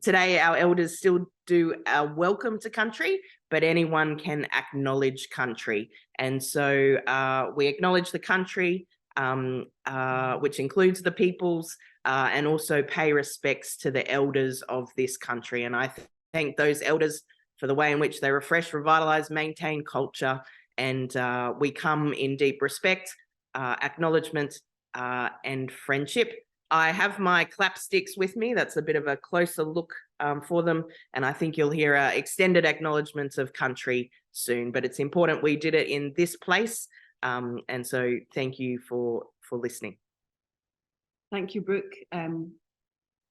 Today, our elders still do a welcome to country, but anyone can acknowledge country. And so we acknowledge the country, which includes the peoples, and also pay respects to the elders of this country. And I thank those elders for the way in which they refresh, revitalize, maintain culture. And we come in deep respect, acknowledgement, and friendship. I have my clap sticks with me. That's a bit of a closer look for them. And I think you'll hear extended acknowledgements of country soon. But it's important we did it in this place. And so thank you for listening. Thank you, Brooke.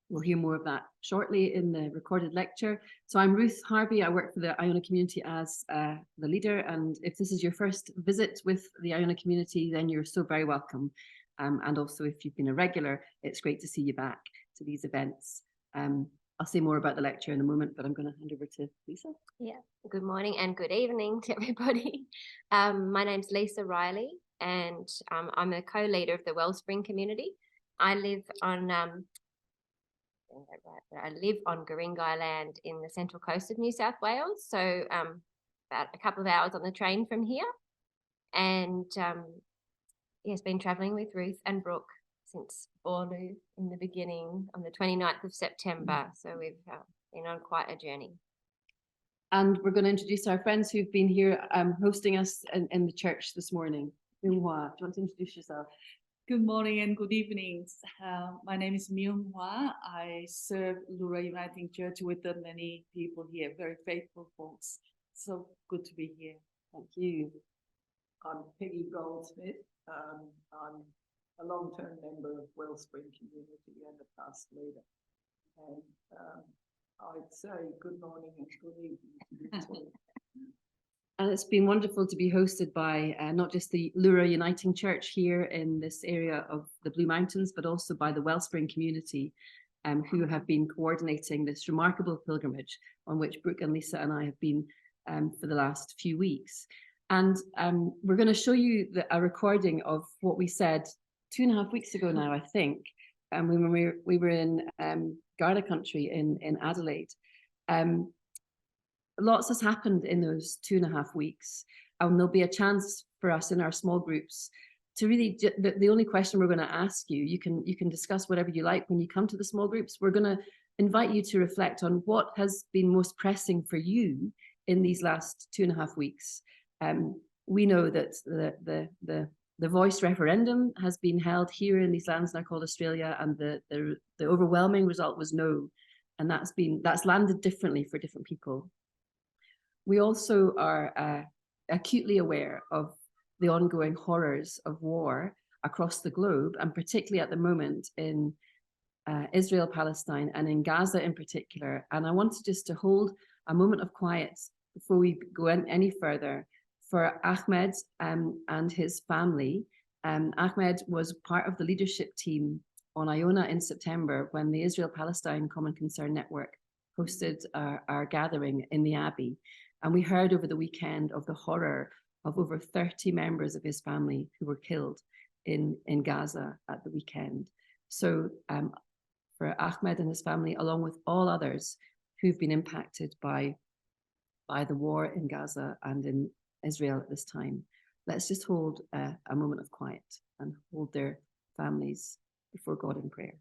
We'll hear more of that shortly in the recorded lecture. So I'm Ruth Harvey. I work for the Iona community as the leader. And if this is your first visit with the Iona community, then you're so very welcome. And also, if you've been a regular, it's great to see you back to these events. I'll say more about the lecture in a moment, but I'm going to hand over to Lisa. Yeah, good morning and good evening to everybody. My name's Lisa Riley, and I'm a co-leader of the Wellspring community. I live on Guringai land in the central coast of New South Wales, so about a couple of hours on the train from here. And yes, been travelling with Ruth and Brooke since Borlu in the beginning on the 29th of September. So we've been on quite a journey. And we're going to introduce our friends who've been here hosting us in the church this morning. Myung Hwa, do you want to introduce yourself? Good morning and good evening. My name is Myung Hwa. I serve Lura Uniting Church with the many people here, very faithful folks. So good to be here. Thank you. I'm Peggy Goldsmith. I'm a long-term member of Wellspring Community and a past leader. And I'd say good morning and good evening to you too. And it's been wonderful to be hosted by not just the Lura Uniting Church here in this area of the Blue Mountains, but also by the Wellspring community, who have been coordinating this remarkable pilgrimage on which Brooke and Lisa and I have been for the last few weeks. And we're going to show you a recording of what we said 2.5 weeks ago now, I think, when we were in Yarta country in Adelaide. Lots has happened in those 2.5 weeks, and there'll be a chance for us in our small groups to really, the only question we're going to ask you, you can discuss whatever you like when you come to the small groups. We're going to invite you to reflect on what has been most pressing for you in these last 2.5 weeks. We know that the voice referendum has been held here in these lands now called Australia, and the overwhelming result was no, and that's landed differently for different people. We also are acutely aware of the ongoing horrors of war across the globe, and particularly at the moment in Israel, Palestine, and in Gaza in particular. And I wanted just to hold a moment of quiet before we go any further for Ahmed and his family. Ahmed was part of the leadership team on Iona in September when the Israel-Palestine Common Concern Network hosted our gathering in the Abbey. And we heard over the weekend of the horror of over 30 members of his family who were killed in Gaza at the weekend. So for Ahmed and his family, along with all others who've been impacted by the war in Gaza and in Israel at this time, let's just hold a moment of quiet and hold their families before God in prayer.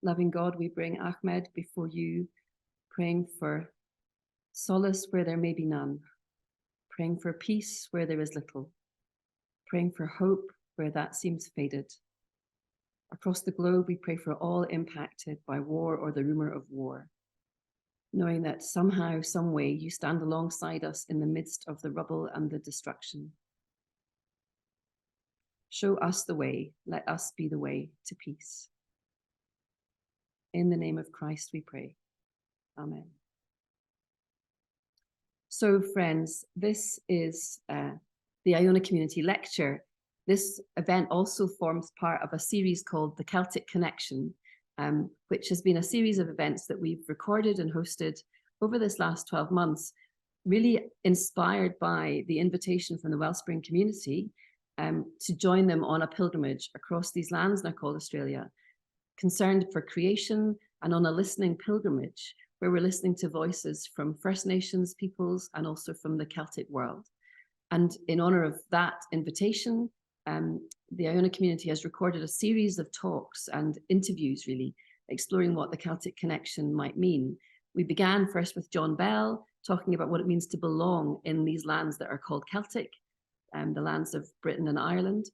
Loving God, we bring Ahmed before you, praying for solace where there may be none, praying for peace where there is little, praying for hope where that seems faded. Across the globe, we pray for all impacted by war or the rumor of war, knowing that somehow, some way, you stand alongside us in the midst of the rubble and the destruction. Show us the way. Let us be the way to peace. In the name of Christ, we pray. Amen. So, friends, this is the Iona Community Lecture. this event also forms part of a series called The Celtic Connection, which has been a series of events that we've recorded and hosted over this last 12 months, really inspired by the invitation from the Wellspring community to join them on a pilgrimage across these lands now called Australia, concerned for creation and on a listening pilgrimage where we're listening to voices from First Nations peoples and also from the Celtic world. And in honor of that invitation, the Iona community has recorded a series of talks and interviews, really, exploring what the Celtic connection might mean. We began first with John Bell, talking about what it means to belong in these lands that are called Celtic, the lands of Britain and Ireland.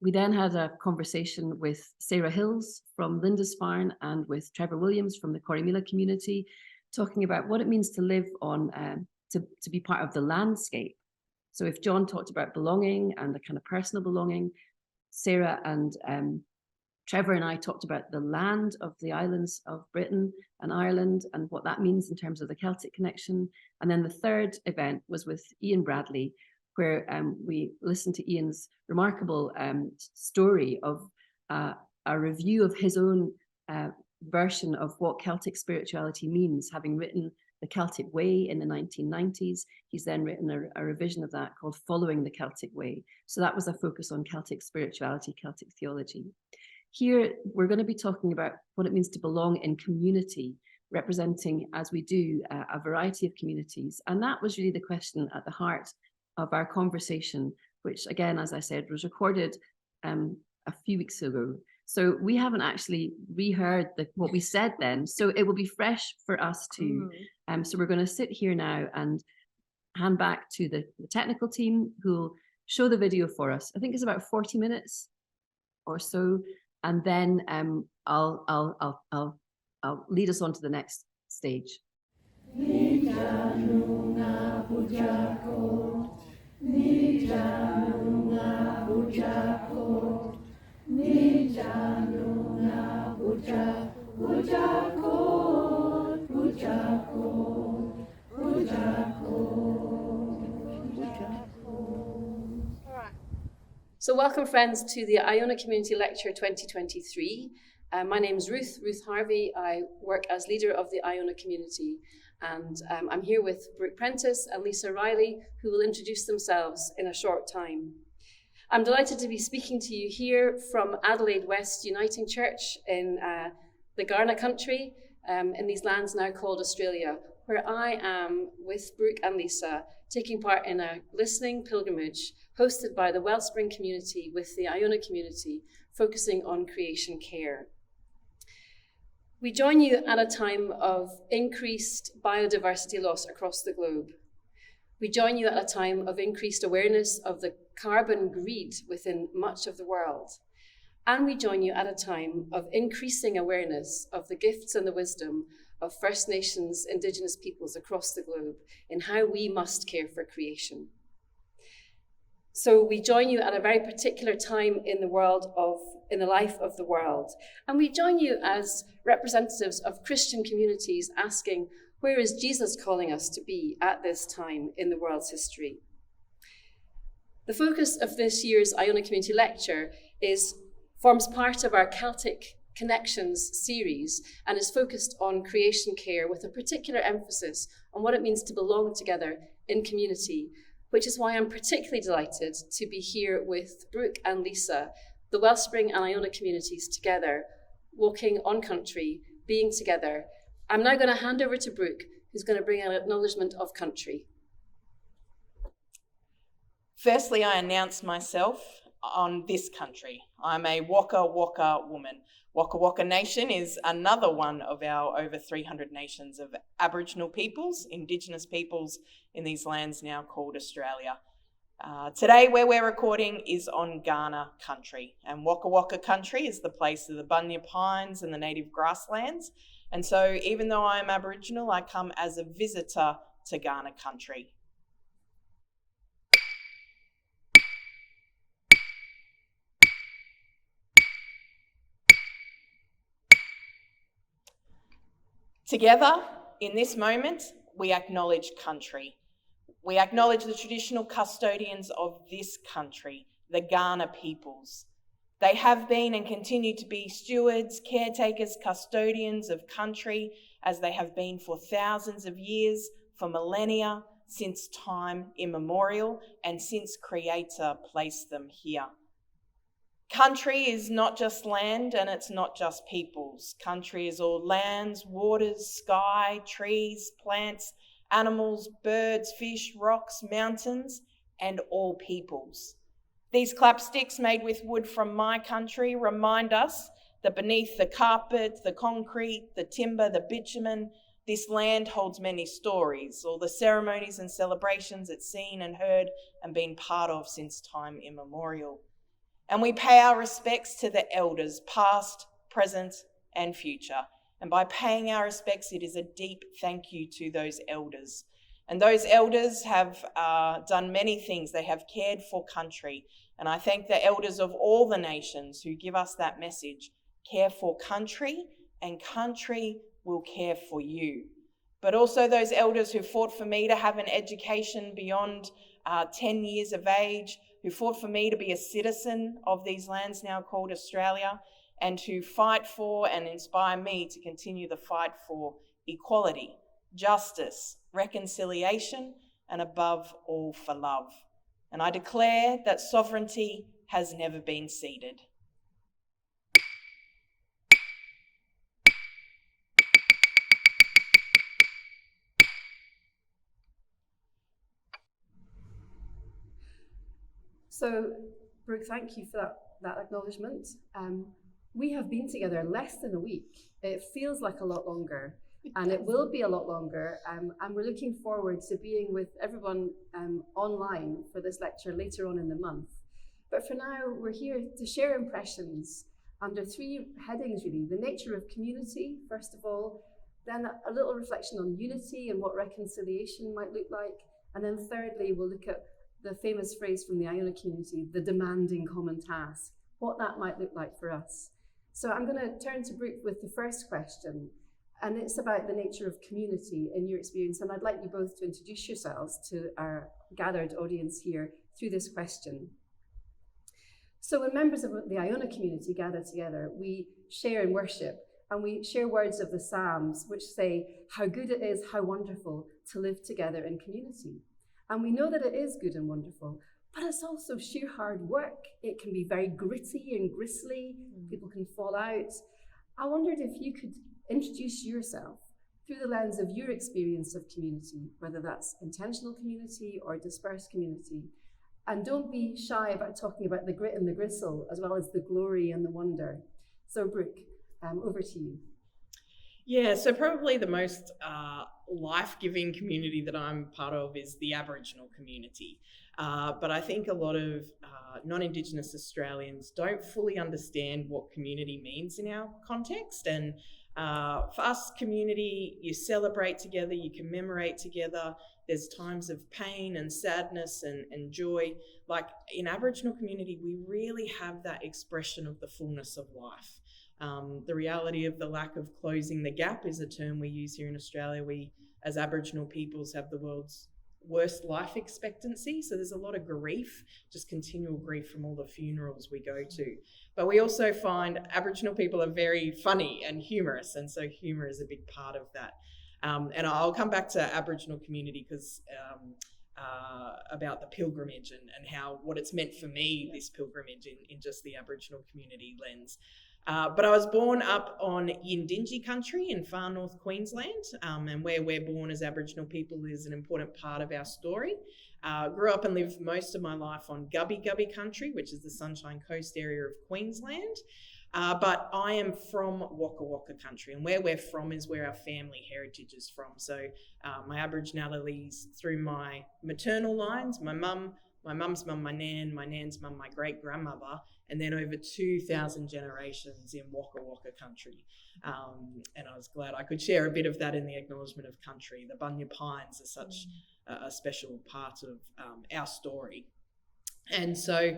We then had a conversation with Sarah Hills from Lindisfarne and with Trevor Williams from the Corrymeela community, talking about what it means to live on, to be part of the landscape. So if John talked about belonging and the kind of personal belonging, Sarah and Trevor and I talked about the land of the islands of Britain and Ireland and what that means in terms of the Celtic connection. And then the third event was with Ian Bradley, where we listened to Ian's remarkable story of a review of his own version of what Celtic spirituality means, having written The Celtic Way in the 1990s. He's then written a revision of that called Following the Celtic Way. So that was a focus on Celtic spirituality, Celtic theology. Here, we're going to be talking about what it means to belong in community, representing, as we do, a variety of communities. And that was really the question at the heart of our conversation, which, again, as I said, was recorded a few weeks ago. So we haven't actually reheard what we said then. So it will be fresh for us too. So we're going to sit here now and hand back to the technical team who will show the video for us. I think it's about 40 minutes or so. And then I'll lead us on to the next stage. So welcome, friends, to the Iona Community Lecture 2023. My name is Ruth Harvey. I work as leader of the Iona community, and I'm here with Brooke Prentice and Lisa Riley, who will introduce themselves in a short time. I'm delighted to be speaking to you here from Adelaide West Uniting Church in the Kaurna country, in these lands now called Australia, where I am with Brooke and Lisa, taking part in a listening pilgrimage hosted by the Wellspring community with the Iona community, focusing on creation care. We join you at a time of increased biodiversity loss across the globe. We join you at a time of increased awareness of the carbon greed within much of the world. And we join you at a time of increasing awareness of the gifts and the wisdom of First Nations, Indigenous peoples across the globe in how we must care for creation. So we join you at a very particular time in the life of the world. And we join you as representatives of Christian communities asking, where is Jesus calling us to be at this time in the world's history? The focus of this year's Iona Community Lecture forms part of our Celtic Connections series and is focused on creation care with a particular emphasis on what it means to belong together in community, which is why I'm particularly delighted to be here with Brooke and Lisa, the Wellspring and Iona communities together, walking on country, being together. I'm now going to hand over to Brooke, who's going to bring an acknowledgement of country. Firstly, I announce myself on this country. I'm a Waka Waka woman. Waka Waka Nation is another one of our over 300 nations of Aboriginal peoples, Indigenous peoples in these lands now called Australia. Today, where we're recording is on Kaurna country, and Waka Waka country is the place of the bunya pines and the native grasslands. And so even though I'm Aboriginal, I come as a visitor to Kaurna country. Together, in this moment, we acknowledge country. We acknowledge the traditional custodians of this country, the Kaurna peoples. They have been and continue to be stewards, caretakers, custodians of country, as they have been for thousands of years, for millennia, since time immemorial, and since Creator placed them here. Country is not just land, and it's not just peoples. Country is all lands, waters, sky, trees, plants, animals, birds, fish, rocks, mountains, and all peoples. These clapsticks made with wood from my country remind us that beneath the carpet, the concrete, the timber, the bitumen, this land holds many stories, all the ceremonies and celebrations it's seen and heard and been part of since time immemorial. And we pay our respects to the elders, past, present, and future. And by paying our respects, it is a deep thank you to those elders. And those elders have done many things. They have cared for country. And I thank the elders of all the nations who give us that message. Care for country, and country will care for you. But also those elders who fought for me to have an education beyond 10 years of age, who fought for me to be a citizen of these lands now called Australia, and who fight for and inspire me to continue the fight for equality, justice, reconciliation, and above all for love. And I declare that sovereignty has never been ceded. So, Brooke, thank you for that acknowledgement. We have been together less than a week. It feels like a lot longer, and it will be a lot longer. And we're looking forward to being with everyone online for this lecture later on in the month. But for now, we're here to share impressions under three headings, really. The nature of community, first of all, then a little reflection on unity and what reconciliation might look like. And then thirdly, we'll look at the famous phrase from the Iona community, the demanding common task, what that might look like for us. So I'm going to turn to Brooke with the first question, and it's about the nature of community in your experience. And I'd like you both to introduce yourselves to our gathered audience here through this question. So when members of the Iona community gather together, we share in worship, and we share words of the Psalms, which say how good it is, how wonderful to live together in community. And we know that it is good and wonderful, but it's also sheer hard work. It can be very gritty and gristly. People can fall out. I wondered if you could introduce yourself through the lens of your experience of community, whether that's intentional community or dispersed community. And don't be shy about talking about the grit and the gristle, as well as the glory and the wonder. So Brooke, over to you. Yeah, so probably the most life-giving community that I'm part of is the Aboriginal community. But I think a lot of non-Indigenous Australians don't fully understand what community means in our context. And for us, community, you celebrate together, you commemorate together. There's times of pain and sadness and joy. Like in Aboriginal community, we really have that expression of the fullness of life. The reality of the lack of closing the gap is a term we use here in Australia. We, as Aboriginal peoples, have the world's worst life expectancy. So there's a lot of grief, just continual grief from all the funerals we go to. But we also find Aboriginal people are very funny and humorous. And so humour is a big part of that. And I'll come back to Aboriginal community because about the pilgrimage and how what it's meant for me, this pilgrimage in just the Aboriginal community lens. But I was born up on Yindinji country in far north Queensland, and where we're born as Aboriginal people is an important part of our story. Grew up and lived most of my life on Gubbi Gubbi country, which is the Sunshine Coast area of Queensland. But I am from Waka Waka country, and where we're from is where our family heritage is from. So my Aboriginality is through my maternal lines, my mum's mum, my nan's mum, my great-grandmother, and then over 2,000 generations in Waka Waka country. And I was glad I could share a bit of that in the acknowledgement of country. The Bunya Pines are such a special part of our story. And so,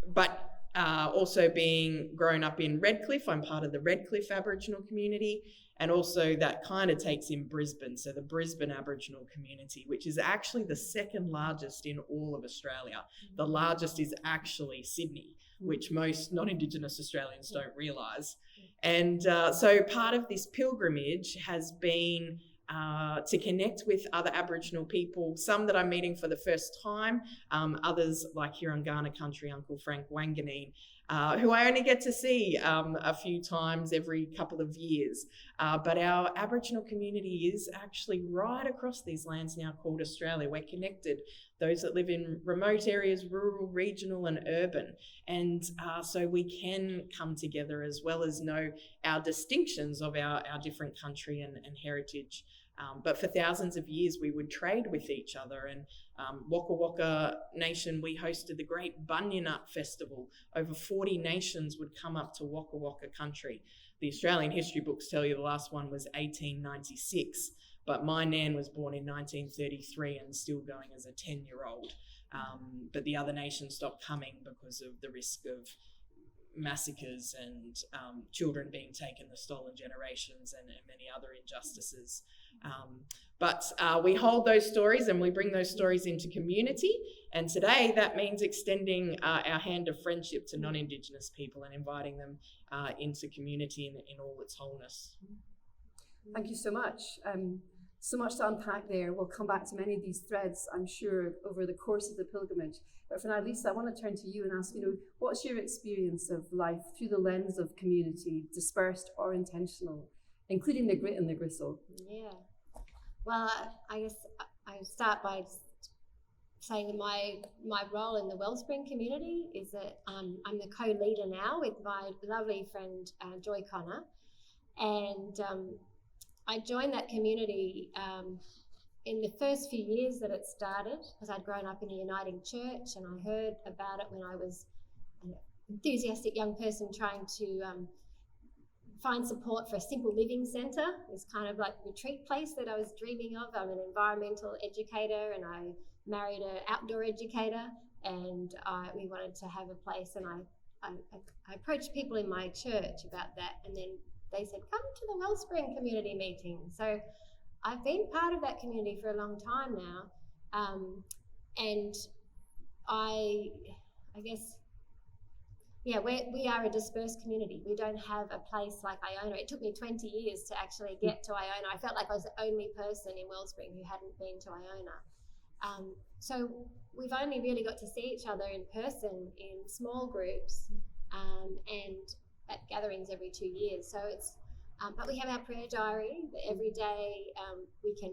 but also being grown up in Redcliffe, I'm part of the Redcliffe Aboriginal community, and also that kind of takes in Brisbane, so the Brisbane Aboriginal community, which is actually the second largest in all of Australia. The largest is actually Sydney, which most non-Indigenous Australians don't realise. And so part of this pilgrimage has been to connect with other Aboriginal people, some that I'm meeting for the first time, others like here on Kaurna country, Uncle Frank Wanganeen, who I only get to see a few times every couple of years. But our Aboriginal community is actually right across these lands now called Australia. We're connected, those that live in remote areas, rural, regional and urban. And so we can come together as well as know our distinctions of our different country and heritage. But for thousands of years, we would trade with each other. And Waka Waka Nation, we hosted the Great Bunyinut Festival. Over 40 nations would come up to Waka Waka country. The Australian history books tell you the last one was 1896, but my nan was born in 1933 and still going as a 10-year-old. But the other nations stopped coming because of the risk of massacres and children being taken, the stolen generations and many other injustices. But we hold those stories and we bring those stories into community. And today that means extending our hand of friendship to non-Indigenous people and inviting them into community in all its wholeness. Thank you so much. So much to unpack there. We'll come back to many of these threads, I'm sure, over the course of the pilgrimage. But for now, Lisa, I want to turn to you and ask, what's your experience of life through the lens of community, dispersed or intentional, including the grit and the gristle? Yeah. Well, I guess I start by just saying that my role in the Wellspring community is that I'm the co-leader now with my lovely friend Joy Connor, and I joined that community in the first few years that it started, because I'd grown up in a Uniting Church and I heard about it when I was an enthusiastic young person trying to find support for a simple living centre. It's kind of like a retreat place that I was dreaming of. I'm an environmental educator and I married an outdoor educator, and we wanted to have a place, and I approached people in my church about that, and then they said, come to the Wellspring community meeting. So I've been part of that community for a long time now. And I guess, yeah, we are a dispersed community. We don't have a place like Iona. It took me 20 years to actually get to Iona. I felt like I was the only person in Wellspring who hadn't been to Iona. So we've only really got to see each other in person in small groups and at gatherings every 2 years. So it's, but we have our prayer diary that every day we can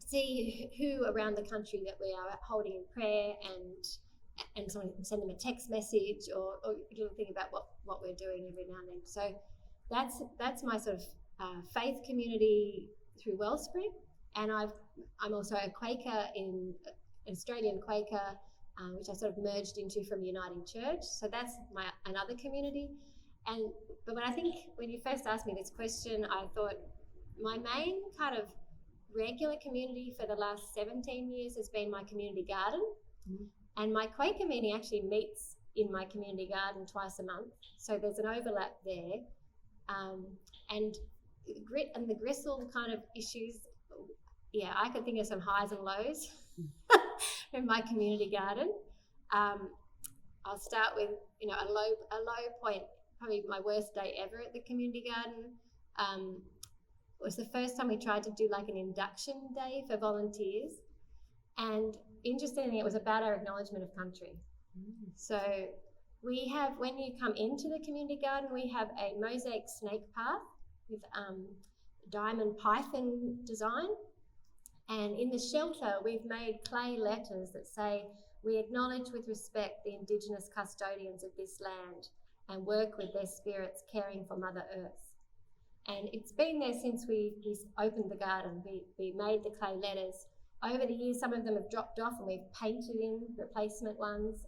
see who around the country that we are holding in prayer, and someone can send them a text message or a little thing about what we're doing every now and then. So that's my sort of faith community through Wellspring. And I'm also a Quaker, in Australian Quaker, which I sort of merged into from Uniting Church. So that's another community. But when you first asked me this question, I thought my main kind of regular community for the last 17 years has been my community garden. Mm-hmm. And my Quaker meeting actually meets in my community garden twice a month. So there's an overlap there. And the grit and the gristle kind of issues, yeah, I could think of some highs and lows in my community garden. I'll start with, a low point. Probably my worst day ever at the community garden was the first time we tried to do like an induction day for volunteers. And interestingly, it was about our acknowledgement of country. Mm. So we have, when you come into the community garden, we have a mosaic snake path with diamond python design. And in the shelter, we've made clay letters that say, we acknowledge with respect the Indigenous custodians of this land and work with their spirits caring for Mother Earth. And it's been there since we opened the garden. We made the clay letters. Over the years, some of them have dropped off and we've painted in replacement ones.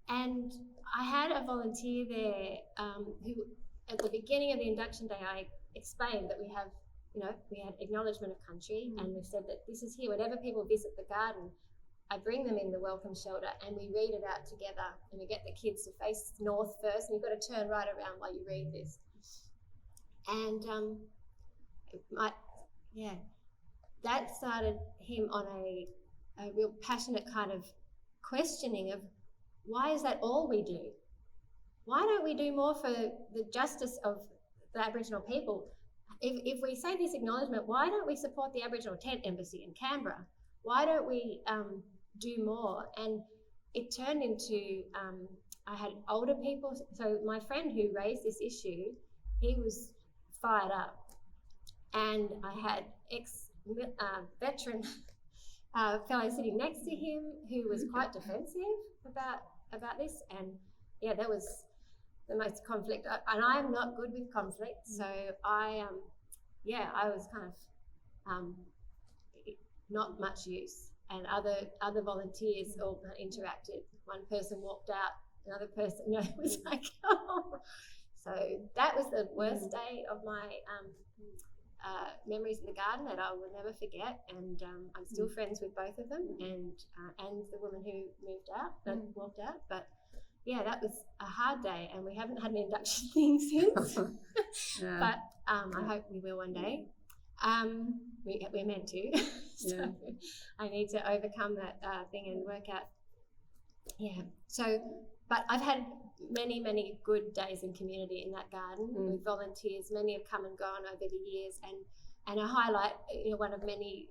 And I had a volunteer there who, at the beginning of the induction day, I explained that we had acknowledgement of country, and we've said that this is here. Whenever people visit the garden, I bring them in the welcome shelter and we read it out together, and we get the kids to face north first, and you've got to turn right around while you read this. And that started him on a real passionate kind of questioning of, why is that all we do? Why don't we do more for the justice of the Aboriginal people? If we say this acknowledgement, why don't we support the Aboriginal Tent Embassy in Canberra? Why don't we do more? And it turned into, I had older people. So my friend who raised this issue, he was fired up. And I had ex-veteran fellow sitting next to him who was quite defensive about this. And yeah, that was the most conflict. And I'm not good with conflict. So I was kind of not much use. And other volunteers all interacted. One person walked out, another person, it was like, oh. So that was the worst day of my memories in the garden that I will never forget. And I'm still friends with both of them, and the woman who walked out. But yeah, that was a hard day, and we haven't had an induction thing since. But I hope we will one day. We're meant to. So I need to overcome that thing and work out. Yeah. So, but I've had many, many good days in community in that garden with volunteers. Many have come and gone over the years, and a highlight, one of many.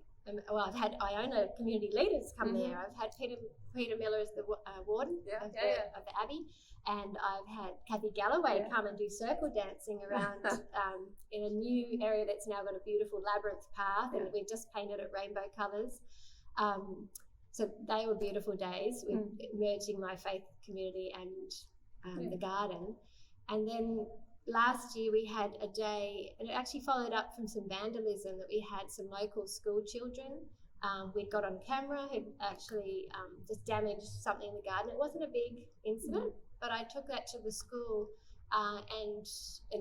Well, I've had Iona community leaders come there. I've had Peter Miller as the warden of the Abbey, and I've had Kathy Galloway come and do circle dancing around in a new area that's now got a beautiful labyrinth path, and we've just painted it rainbow colours. So they were beautiful days with merging my faith community and the garden. And then last year we had a day, and it actually followed up from some vandalism that we had some local school children. We'd got on camera who actually just damaged something in the garden. It wasn't a big incident, but I took that to the school and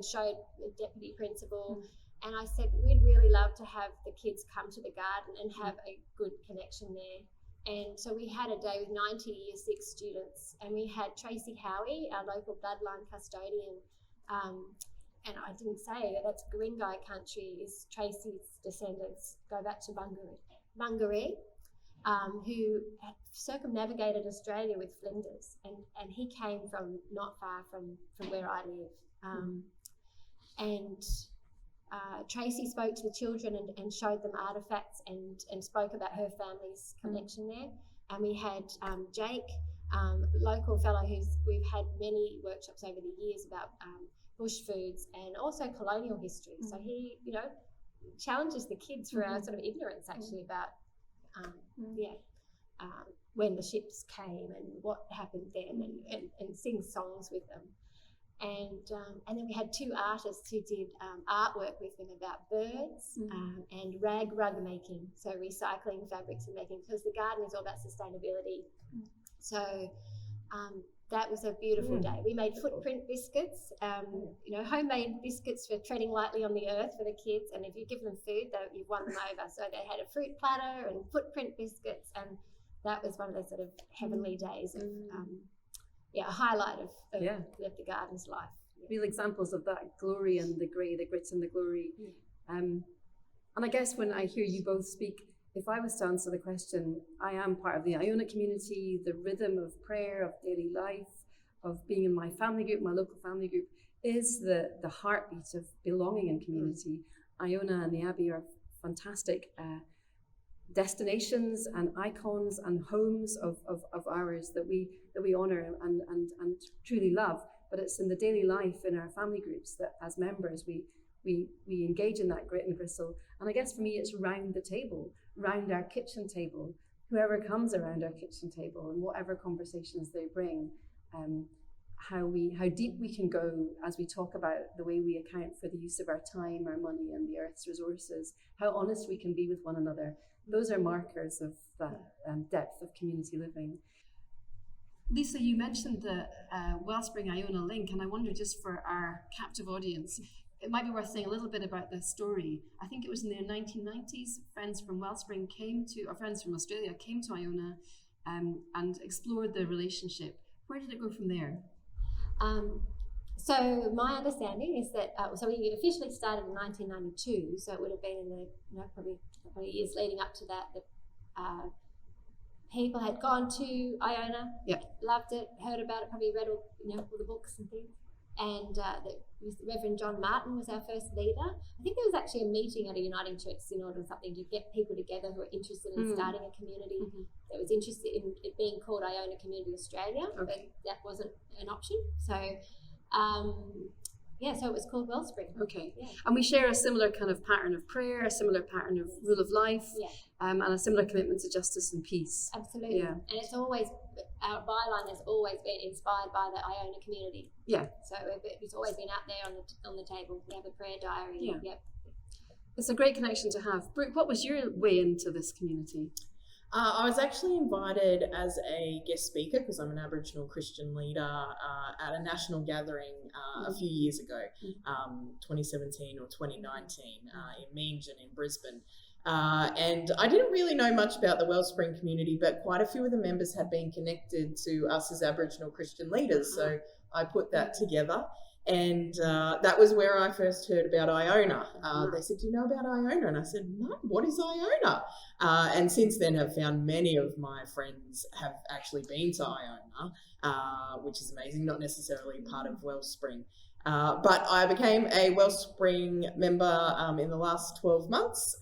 showed the deputy principal. And I said, we'd really love to have the kids come to the garden and have a good connection there. And so we had a day with 90 Year 6 students, and we had Tracy Howie, our local bloodline custodian. And I didn't say that that's Guringai country. Is Tracy's descendants go back to Bungaree, who circumnavigated Australia with Flinders, and he came from not far from where I live. Tracy spoke to the children and showed them artefacts and spoke about her family's connection there. And we had Jake, local fellow we've had many workshops over the years about bush foods and also colonial history. So he, challenges the kids for our sort of ignorance actually about, when the ships came and what happened then, and sing songs with them. And then we had two artists who did artwork with them about birds and rag making, so recycling fabrics and making, because the garden is all about sustainability. So that was a beautiful day. We made footprint biscuits, homemade biscuits for treading lightly on the earth for the kids. And if you give them food, you've won them over. So they had a fruit platter and footprint biscuits, and that was one of those sort of heavenly days of a highlight of the garden's life. Real examples of that glory and the grey, the grits and the glory. And I guess when I hear you both speak, if I was to answer the question, I am part of the Iona community, the rhythm of prayer, of daily life, of being in my family group, my local family group, is the heartbeat of belonging in community. Iona and the Abbey are fantastic destinations and icons and homes of ours that we honour and truly love. But it's in the daily life in our family groups that as members we engage in that grit and gristle. And I guess for me it's round the table, round our kitchen table, whoever comes around our kitchen table and whatever conversations they bring, how deep we can go as we talk about the way we account for the use of our time, our money and the earth's resources, how honest we can be with one another. Those are markers of that depth of community living. Lisa, you mentioned the Wellspring Iona link, and I wonder, just for our captive audience, it might be worth saying a little bit about this story. I think it was in the 1990s, friends from Wellspring friends from Australia came to Iona and explored the relationship. Where did it go from there? So my understanding is that, so we officially started in 1992, so it would have been in the, probably a couple of years leading up to that, people had gone to Iona, loved it, heard about it, probably read all the books and things. And the Reverend John Martin was our first leader. I think there was actually a meeting at a Uniting Church Synod or something to get people together who were interested in starting a community that was interested in it being called Iona Community Australia, but that wasn't an option. So, so it was called Wellspring. Okay. Yeah. And we share a similar kind of pattern of prayer, a similar pattern of rule of life, and a similar commitment to justice and peace. Absolutely. Yeah. And it's always, our byline has always been inspired by the Iona community. Yeah. So it's always been out there on the table. We have a prayer diary. Yeah. Yep. It's a great connection to have. Brooke, what was your way into this community? I was actually invited as a guest speaker because I'm an Aboriginal Christian leader at a national gathering a few years ago, 2017 or 2019 in Meanjin in Brisbane. And I didn't really know much about the Wellspring community, but quite a few of the members had been connected to us as Aboriginal Christian leaders. So I put that together. And that was where I first heard about Iona. They said, do you know about Iona? And I said, no, what is Iona? And since then have found many of my friends have actually been to Iona, which is amazing, not necessarily part of Wellspring. But I became a Wellspring member in the last 12 months,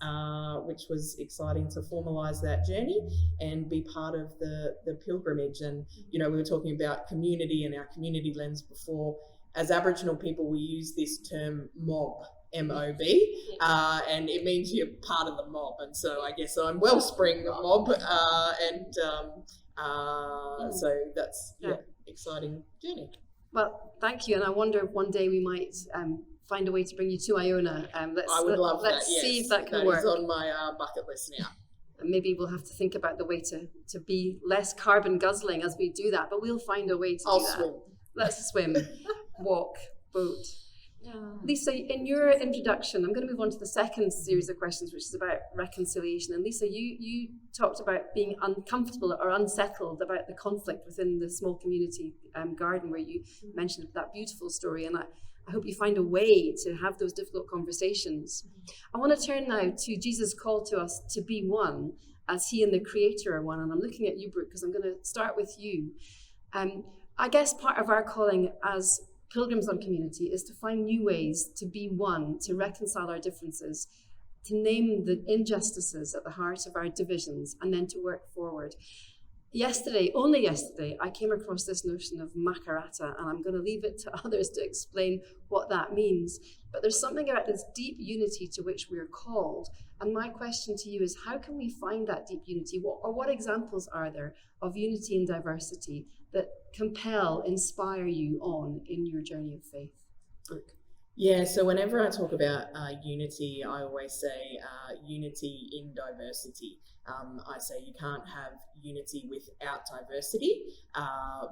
which was exciting to formalise that journey and be part of the pilgrimage. And, we were talking about community and our community lens before. As Aboriginal people, we use this term mob, M-O-B, and it means you're part of the mob. And so I guess I'm Wellspring mob, so that's exciting journey. Well, thank you, and I wonder if one day we might find a way to bring you to Iona. I would love that. Let's see if that can work. That is on my bucket list now. And maybe we'll have to think about the way to be less carbon guzzling as we do that, but we'll find a way to do that. I'll swim. Let's swim, walk, boat. Lisa, in your introduction, I'm going to move on to the second series of questions, which is about reconciliation. And Lisa, you talked about being uncomfortable or unsettled about the conflict within the small community garden, where you mentioned that beautiful story. And I hope you find a way to have those difficult conversations. I want to turn now to Jesus' call to us to be one, as he and the Creator are one. And I'm looking at you, Brooke, because I'm going to start with you. I guess part of our calling as pilgrims on community is to find new ways to be one, to reconcile our differences, to name the injustices at the heart of our divisions, and then to work forward. Only yesterday, I came across this notion of makarata, and I'm going to leave it to others to explain what that means. But there's something about this deep unity to which we're called. And my question to you is, how can we find that deep unity? What examples are there of unity and diversity that compel, inspire you on in your journey of faith? Brooke. Yeah, so whenever I talk about unity, I always say unity in diversity. I say you can't have unity without diversity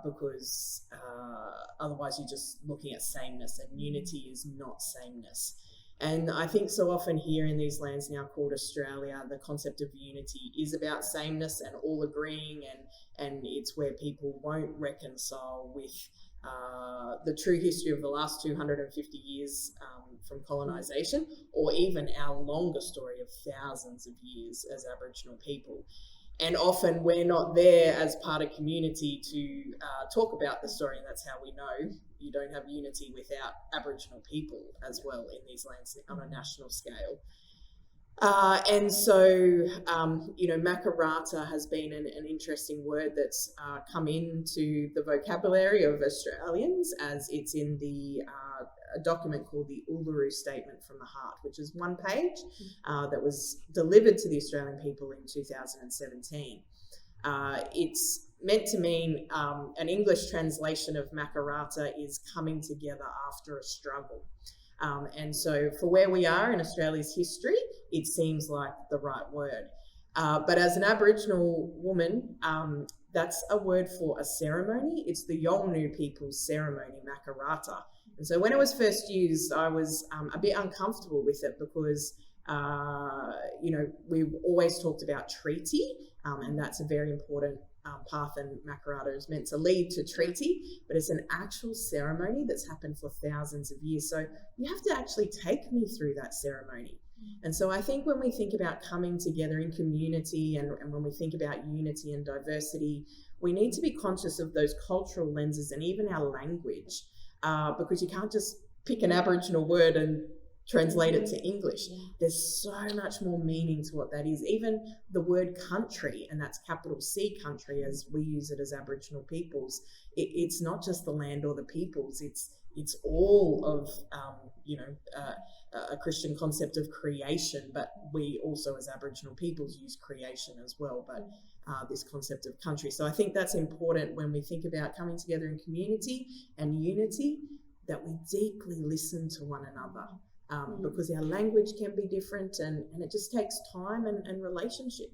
because otherwise you're just looking at sameness, and unity is not sameness. And I think so often here in these lands now called Australia, the concept of unity is about sameness and all agreeing, and it's where people won't reconcile with the true history of the last 250 years from colonisation, or even our longer story of thousands of years as Aboriginal people. And often we're not there as part of community to talk about the story, and that's how we know you don't have unity without Aboriginal people as well in these lands on a national scale. And so, makarata has been an interesting word that's come into the vocabulary of Australians, as it's in a document called the Uluru Statement from the Heart, which is one page that was delivered to the Australian people in 2017. It's meant to mean an English translation of makarata is coming together after a struggle. And so for where we are in Australia's history, it seems like the right word. But as an Aboriginal woman, that's a word for a ceremony. It's the Yolngu people's ceremony, makarata. And so when it was first used, I was a bit uncomfortable with it because, we've always talked about treaty And that's a very important path, and Makarrata is meant to lead to treaty, but it's an actual ceremony that's happened for thousands of years. So you have to actually take me through that ceremony. And so I think when we think about coming together in community and when we think about unity and diversity, we need to be conscious of those cultural lenses and even our language, because you can't just pick an Aboriginal word and translate it to English. There's so much more meaning to what that is. Even the word country, and that's capital C country as we use it as Aboriginal peoples, it's not just the land or the peoples, it's all of a Christian concept of creation, but we also as Aboriginal peoples use creation as well, but this concept of country. So I think that's important when we think about coming together in community and unity, that we deeply listen to one another. Because our language can be different, and it just takes time and relationship.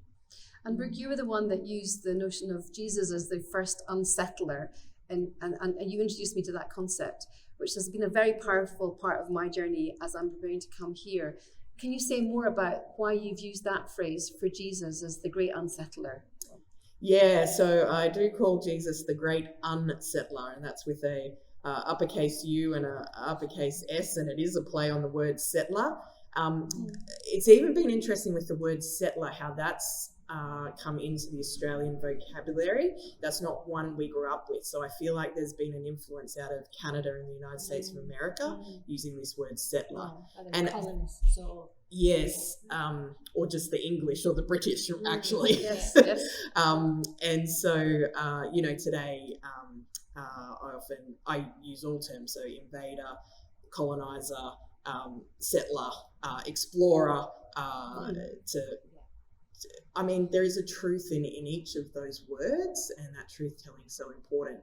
And Brooke, you were the one that used the notion of Jesus as the first unsettler, and you introduced me to that concept, which has been a very powerful part of my journey as I'm preparing to come here. Can you say more about why you've used that phrase for Jesus as the great unsettler? Yeah, so I do call Jesus the great unsettler, and that's with a uppercase U and a uppercase S, and it is a play on the word settler. It's even been interesting with the word settler, how that's come into the Australian vocabulary. That's not one we grew up with. So I feel like there's been an influence out of Canada and the United States of America using this word settler. And colonists or... Yes, or just the English or the British, actually. Yes. And so, today, I use all terms, so invader, colonizer, settler, explorer, there is a truth in each of those words, and that truth telling is so important.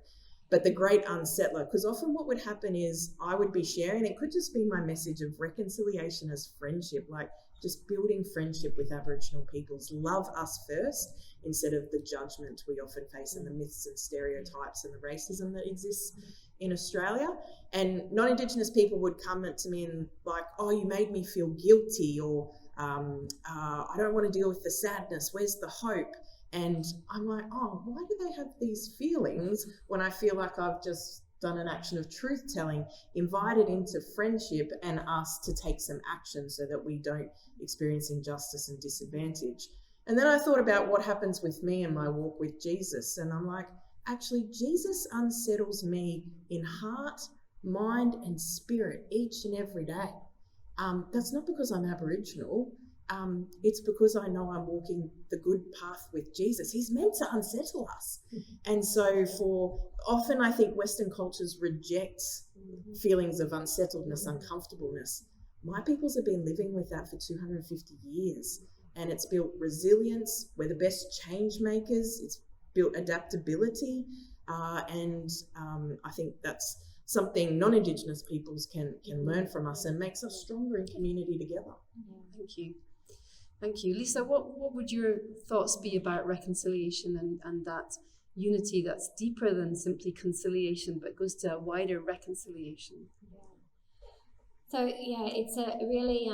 But the great unsettler, because often what would happen is I would be sharing, it could just be my message of reconciliation as friendship, like just building friendship with Aboriginal peoples. Love us first, instead of the judgment we often face and the myths and stereotypes and the racism that exists in Australia. And non-Indigenous people would come to me and like, oh, you made me feel guilty, or I don't want to deal with the sadness, where's the hope? And I'm like, oh, why do they have these feelings when I feel like I've just done an action of truth-telling, invited into friendship and asked to take some action so that we don't experience injustice and disadvantage? And then I thought about what happens with me in my walk with Jesus, and I'm like, actually, Jesus unsettles me in heart, mind, and spirit each and every day. That's not because I'm Aboriginal. It's because I know I'm walking the good path with Jesus. He's meant to unsettle us. And so often I think Western cultures reject feelings of unsettledness, uncomfortableness. My peoples have been living with that for 250 years, and it's built resilience. We're the best change makers. It's built adaptability. And I think that's something non-Indigenous peoples can learn from us and makes us stronger in community together. Thank you. Thank you. Lisa, what would your thoughts be about reconciliation and that unity that's deeper than simply conciliation, but goes to a wider reconciliation? So, it's a really,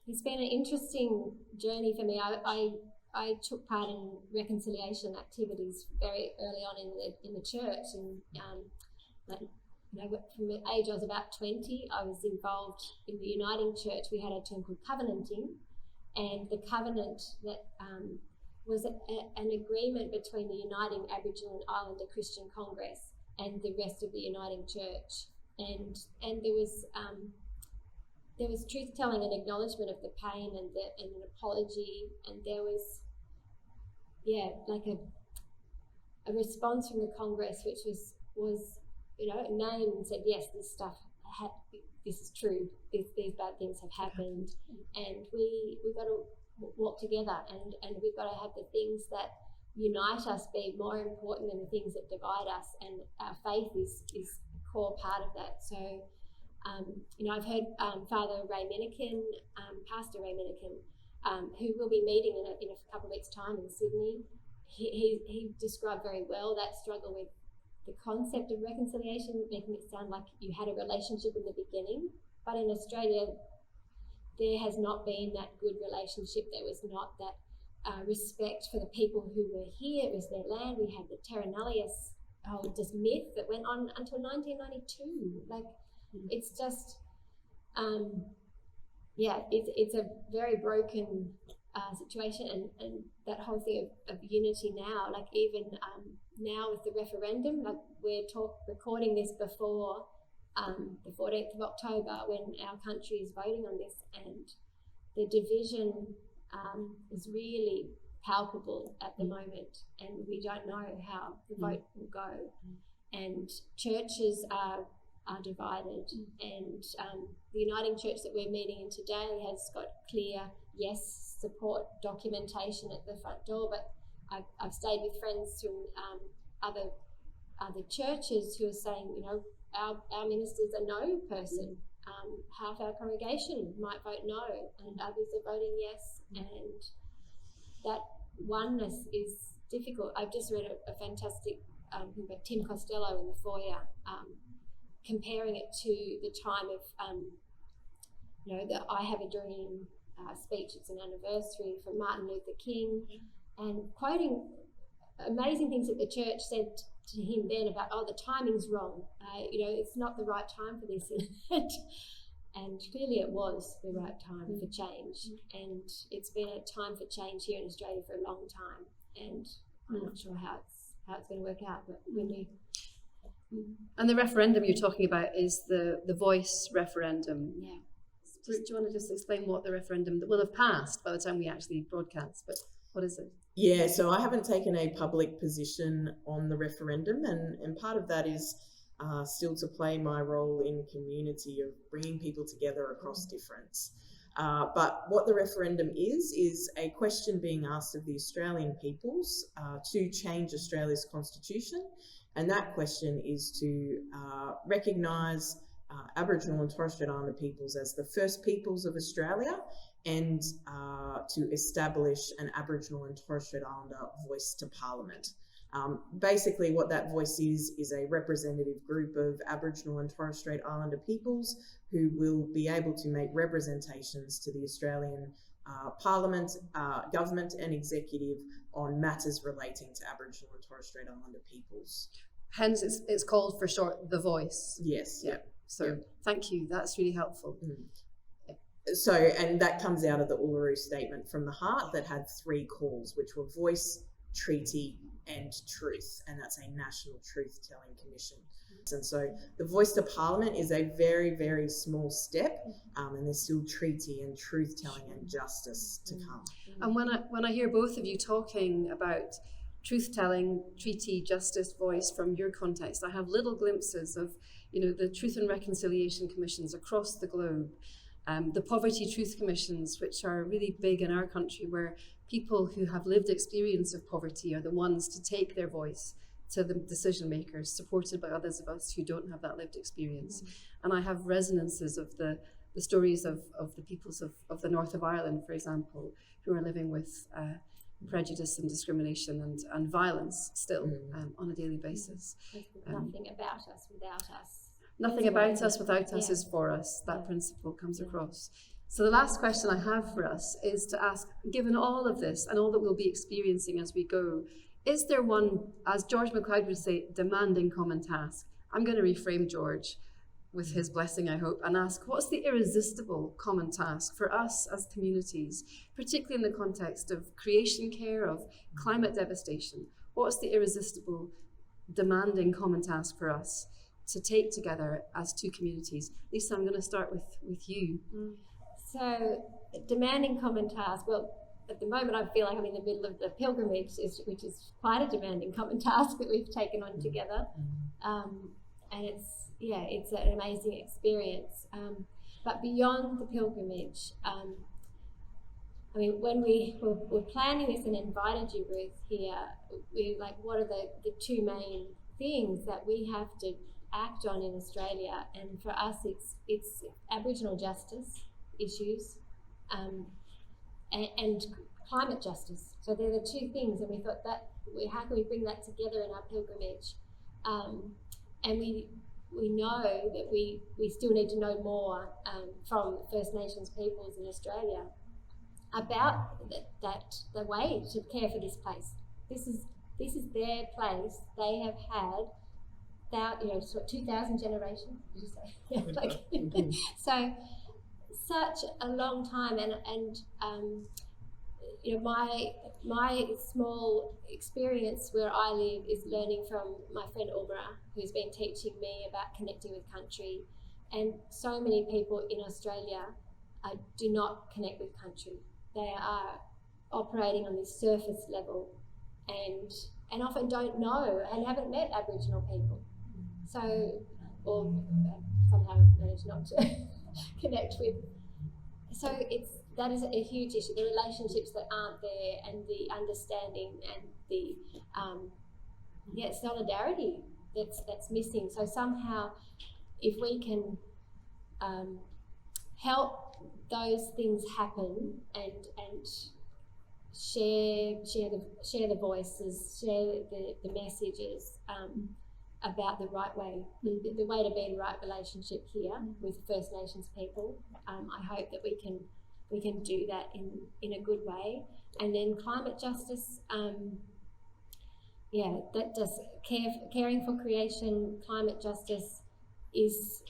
it's been an interesting journey for me. I took part in reconciliation activities very early on in the church, and from the age I was about 20, I was involved in the Uniting Church. We had a term called covenanting, and the covenant that was an agreement between the Uniting Aboriginal and Islander Christian Congress and the rest of the Uniting Church, and there was truth telling and acknowledgement of the pain and an apology, and there was like a response from the Congress which was named and said, yes, this stuff this is true, these bad things have happened, and we've got to walk together, and we've got to have the things that unite us be more important than the things that divide us, and our faith is a core part of that. So I've heard Father Ray Minikin, Pastor Ray Minikin, who will be meeting in a couple of weeks' time in Sydney. He described very well that struggle with the concept of reconciliation, making it sound like you had a relationship in the beginning, but in Australia there has not been that good relationship. There was not that respect for the people who were here. It was their land. We had the Terra Nullius this myth that went on until 1992. Like, it's just, it's a very broken situation, and that whole thing of unity now, like even now with the referendum, like we're recording this before the 14th of October when our country is voting on this, and the division is really palpable at the moment, and we don't know how the vote will go. And churches are divided, and the Uniting Church that we're meeting in today has got clear yes support documentation at the front door, but I've stayed with friends from other churches who are saying, you know, our minister's a no person. Half our congregation might vote no, and others are voting yes, and that oneness is difficult. I've just read a fantastic thing by Tim Costello in the foyer, comparing it to the time of, the I Have a Dream speech. It's an anniversary from Martin Luther King, and quoting amazing things that the church said to him then about, the timing's wrong. It's not the right time for this. And clearly it was the right time for change. And it's been a time for change here in Australia for a long time. And I'm not sure how it's going to work out, but when we... And the referendum you're talking about is the voice referendum. Yeah. Do you want to just explain what the referendum that will have passed by the time we actually broadcast, but what is it? Yeah, so I haven't taken a public position on the referendum, and part of that is still to play my role in community of bringing people together across difference. But what the referendum is a question being asked of the Australian peoples to change Australia's constitution, and that question is to recognise Aboriginal and Torres Strait Islander peoples as the first peoples of Australia, and to establish an Aboriginal and Torres Strait Islander voice to Parliament. Basically what that voice is a representative group of Aboriginal and Torres Strait Islander peoples who will be able to make representations to the Australian Parliament, government and executive on matters relating to Aboriginal and Torres Strait Islander peoples. Hence it's called for short The Voice. Yes. Yeah. So thank you, that's really helpful. So, and that comes out of the Uluru Statement from the Heart that had 3 calls, which were voice, treaty and truth, and that's a National Truth-Telling Commission. And so the voice to Parliament is a very, very small step, and there's still treaty and truth-telling and justice to come. And when I hear both of you talking about truth-telling, treaty, justice, voice from your context, I have little glimpses of, the Truth and Reconciliation Commissions across the globe, the Poverty Truth Commissions, which are really big in our country, where people who have lived experience of poverty are the ones to take their voice to the decision makers, supported by others of us who don't have that lived experience. And I have resonances of the stories of the peoples of the north of Ireland, for example, who are living with prejudice and discrimination and violence still on a daily basis. Nothing about us without us. Nothing about us without us is for us. That principle comes across. So the last question I have for us is to ask, given all of this and all that we'll be experiencing as we go, is there one, as George MacLeod would say, demanding common task? I'm going to reframe George with his blessing, I hope, and ask, what's the irresistible common task for us as communities, particularly in the context of creation care, of climate devastation? What's the irresistible, demanding common task for us to take together as 2 communities? Lisa, I'm going to start with you. So, demanding common task. Well, at the moment, I feel like I'm in the middle of the pilgrimage, which is quite a demanding common task that we've taken on together, and it's an amazing experience. But beyond the pilgrimage, when we were planning this and invited you, Ruth, here, we like, what are the 2 main things that we have to act on in Australia? And for us, it's Aboriginal justice issues and climate justice. So they're the 2 things, and we thought how can we bring that together in our pilgrimage? And we know that we still need to know more from First Nations peoples in Australia. about the way to care for this place. This is their place. They have had 2,000 generations. Did you say? Yeah, like, so such a long time, and my small experience where I live is learning from my friend Umra, who's been teaching me about connecting with country, and so many people in Australia do not connect with country. They are operating on this surface level, and often don't know and haven't met Aboriginal people. So, or somehow manage not to connect with. So that is a huge issue. The relationships that aren't there, and the understanding, and the solidarity that's missing. So somehow, if we can help those things happen and share the voices, share the messages about the right way, the way to be in the right relationship here with First Nations people. I hope that we can do that in a good way. And then climate justice, that does caring for creation. Climate justice is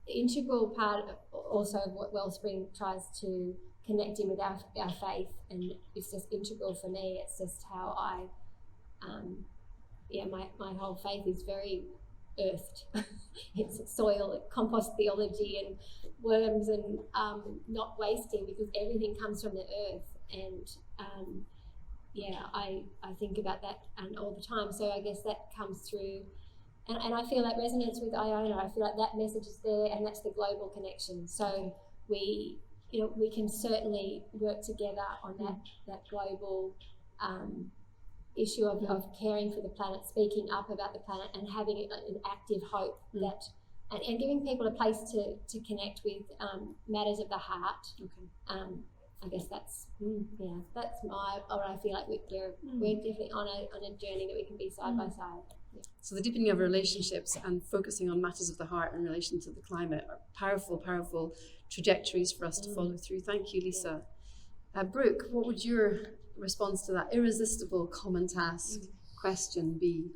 integral part also of what Wellspring tries to connect in with our faith, and it's just integral for me. It's just how I my whole faith is very earthed. It's soil, compost theology, and worms, and not wasting, because everything comes from the earth. And I think about that all the time. So I guess that comes through, and I feel that resonance with Iona. I feel like that message is there, and that's the global connection. So we can certainly work together on that global issue of caring for the planet, speaking up about the planet, and having an active hope that, and giving people a place to connect with matters of the heart. Okay. I guess that's what I feel like we're definitely on a journey that we can be side by side. Yeah. So the deepening of relationships and focusing on matters of the heart in relation to the climate are powerful, powerful trajectories for us to follow through. Thank you, Lisa. Brooke, what would your response to that irresistible common task question be?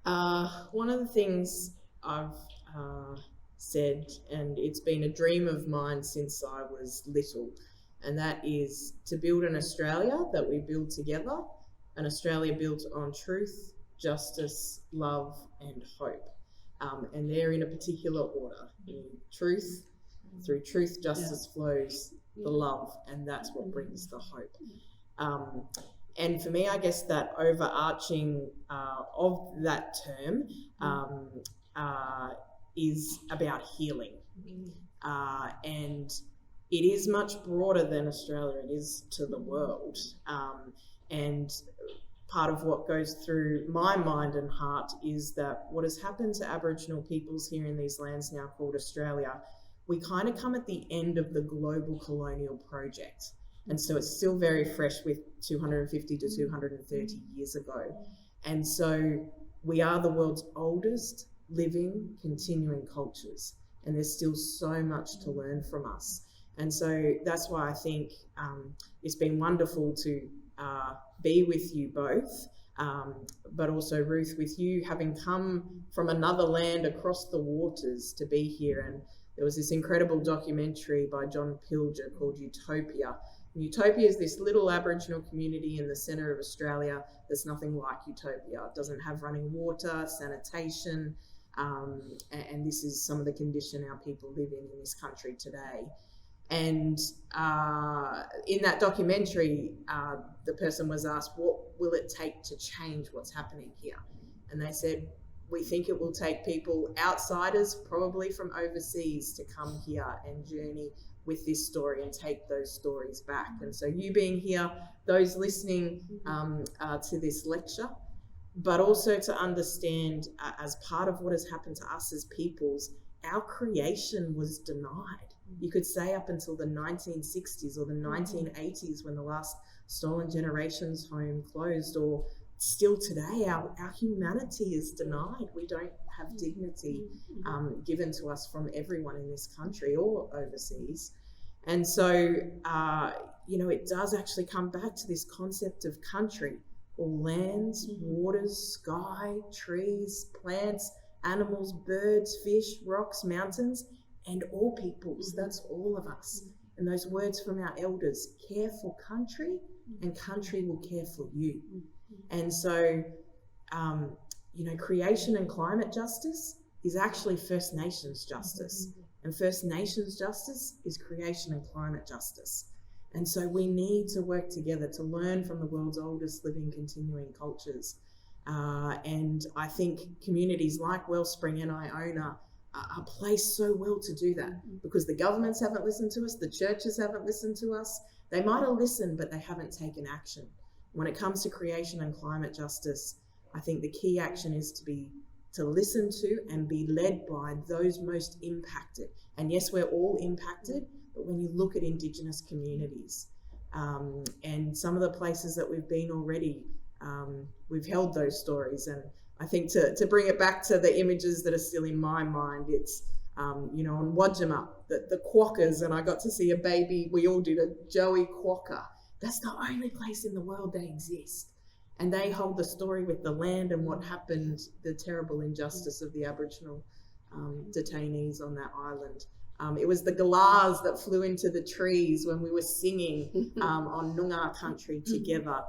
One of the things I've said, and it's been a dream of mine since I was little, and that is to build an Australia that we build together, an Australia built on truth, justice, love, and hope. And they're in a particular order. Truth, through truth, justice flows the love, and that's what brings the hope. And for me, I guess that overarching of that term is about healing. And it is much broader than Australia, it is to the world. And part of what goes through my mind and heart is that what has happened to Aboriginal peoples here in these lands now called Australia, we kind of come at the end of the global colonial project. And so it's still very fresh with 250 to 230 years ago. And so we are the world's oldest living, continuing cultures. And there's still so much to learn from us. And so that's why I think it's been wonderful to be with you both, but also Ruth, with you having come from another land across the waters to be here. And there was this incredible documentary by John Pilger called Utopia. And Utopia is this little Aboriginal community in the centre of Australia. There's nothing like Utopia. It doesn't have running water, sanitation, and this is some of the condition our people live in this country today. And in that documentary, the person was asked, what will it take to change what's happening here? And they said, we think it will take people, outsiders, probably from overseas, to come here and journey with this story and take those stories back. And so you being here, those listening to this lecture, but also to understand as part of what has happened to us as peoples, our creation was denied. You could say up until the 1960s or the 1980s when the last Stolen Generations home closed, or still today, our humanity is denied. We don't have dignity given to us from everyone in this country or overseas. And so, you know, it does actually come back to this concept of country, all lands, waters, sky, trees, plants, animals, birds, fish, rocks, mountains, and all peoples. That's all of us. And those words from our elders, care for country and country will care for you. And so, you know, creation and climate justice is actually First Nations justice. And First Nations justice is creation and climate justice. And so we need to work together to learn from the world's oldest living continuing cultures. And I think communities like Wellspring and Iona are placed so well to do that, because the governments haven't listened to us, the churches haven't listened to us. They might have listened, but they haven't taken action. When it comes to creation and climate justice, I think the key action is to listen to and be led by those most impacted. And yes, we're all impacted, but when you look at Indigenous communities and some of the places that we've been already, we've held those stories. And I think to bring it back to the images that are still in my mind, it's, you know, on Wajima, the quokkas, and I got to see a baby, we all did, a Joey quokka. That's the only place in the world they exist. And they hold the story with the land and what happened, the terrible injustice of the Aboriginal detainees on that island. It was the galahs that flew into the trees when we were singing on Noongar country together.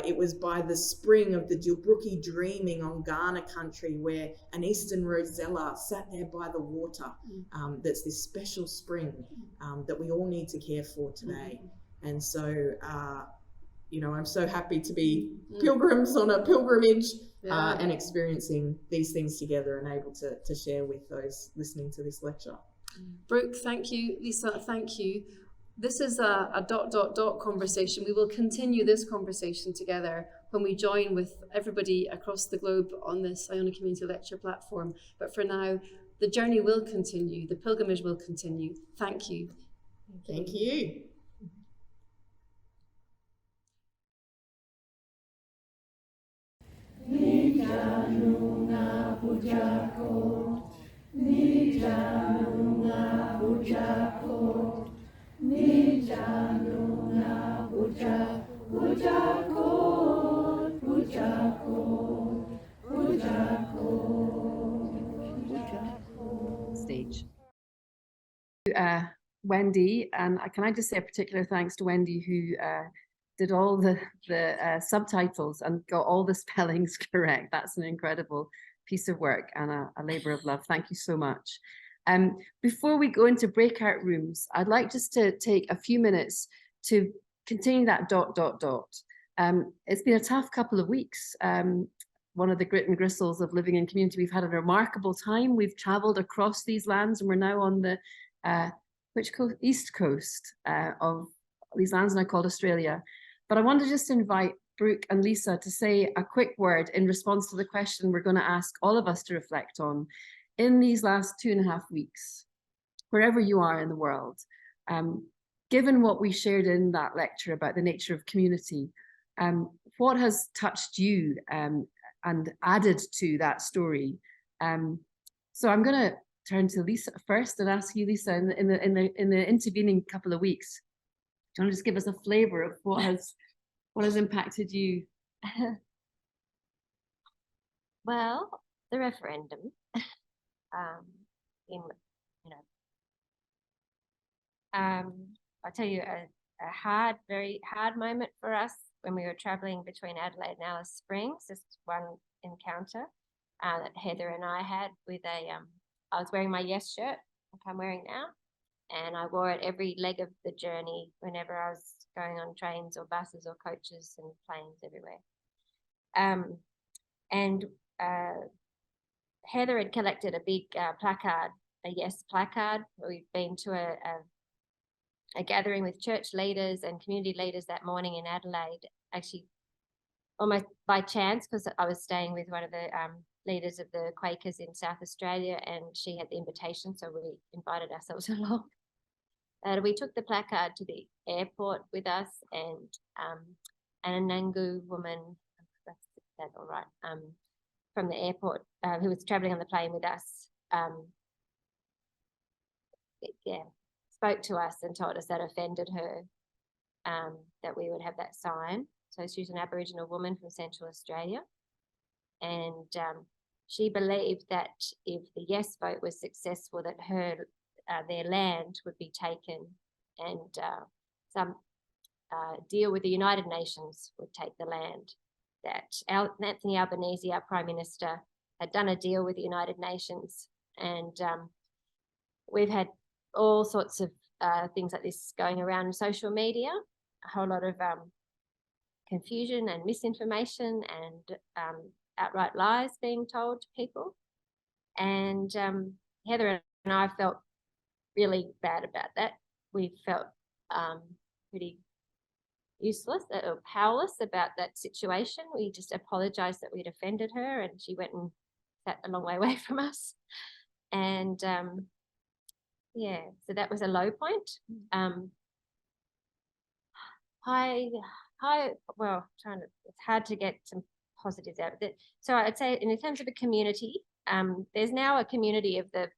It was by the spring of the Dilbruki dreaming on Ghana country, where an eastern rosella sat there by the water. That's this special spring that we all need to care for today. And so, you know, I'm so happy to be pilgrims on a pilgrimage and experiencing these things together and able to share with those listening to this lecture. Brooke, thank you. Lisa, thank you. This is a ... conversation. We will continue this conversation together when we join with everybody across the globe on this Iona Community Lecture platform. But for now, the journey will continue. The pilgrimage will continue. Thank you. Thank you. Stage. Wendy, and can I just say a particular thanks to Wendy, who did all the subtitles and got all the spellings correct. That's an incredible piece of work and a labor of love. Thank you so much. Before we go into breakout rooms, I'd like just to take a few minutes to continue that ... It's been a tough couple of weeks. One of the grit and gristles of living in community. We've had a remarkable time. We've traveled across these lands and we're now on the which coast? East coast of these lands now called Australia. But I want to just invite Brooke and Lisa to say a quick word in response to the question we're going to ask all of us to reflect on in these last 2.5 weeks, wherever you are in the world. Given what we shared in that lecture about the nature of community, what has touched you and added to that story? So I'm going to turn to Lisa first and ask you, Lisa, in the intervening couple of weeks, do you want to just give us a flavour of what has impacted you? Well, the referendum, I'll tell you a very hard moment for us when we were travelling between Adelaide and Alice Springs. Just one encounter that Heather and I had with I was wearing my Yes shirt, like I'm wearing now, and I wore it every leg of the journey whenever I was going on trains or buses or coaches and planes everywhere. And Heather had collected a big placard, a Yes placard. We'd been to a gathering with church leaders and community leaders that morning in Adelaide, actually almost by chance, because I was staying with one of the leaders of the Quakers in South Australia, and she had the invitation, so we invited ourselves along. We took the placard to the airport with us, and an Anangu woman, that's that all right, from the airport, who was travelling on the plane with us, spoke to us and told us that offended her, that we would have that sign. So she's an Aboriginal woman from Central Australia. And she believed that if the yes vote was successful, that their land would be taken, and some deal with the United Nations would take the land. That Anthony Albanese, our Prime Minister, had done a deal with the United Nations, and we've had all sorts of things like this going around in social media, a whole lot of confusion and misinformation and outright lies being told to people. And Heather and I felt really bad about that. We felt pretty useless or powerless about that situation. We just apologized that we'd offended her, and she went and sat a long way away from us. And yeah, so that was a low point. Well, it's hard to get some positives out of it. So I'd say in terms of a community, there's now a community of the,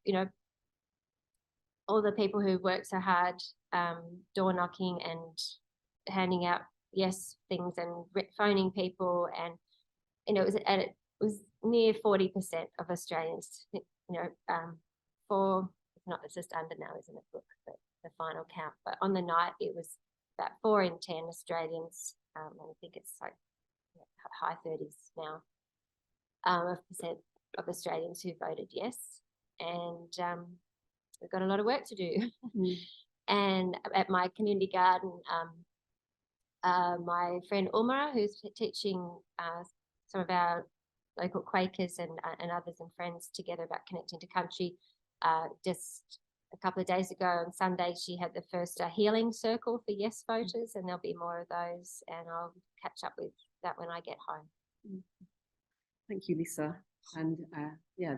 all the people who work so hard, door knocking and handing out yes things and phoning people, and it was near 40% of Australians, it's just under now, isn't it, Brooke, the final count, but on the night it was about 4 in 10 Australians, and I think it's like high 30s now, of percent of Australians who voted yes, and we've got a lot of work to do. And at my community garden, my friend Ulmara, who's teaching some of our local Quakers and others and friends together about connecting to country, just a couple of days ago on Sunday, she had the first healing circle for yes voters, and there'll be more of those, and I'll catch up with that when I get home. Thank you, Lisa. And yeah,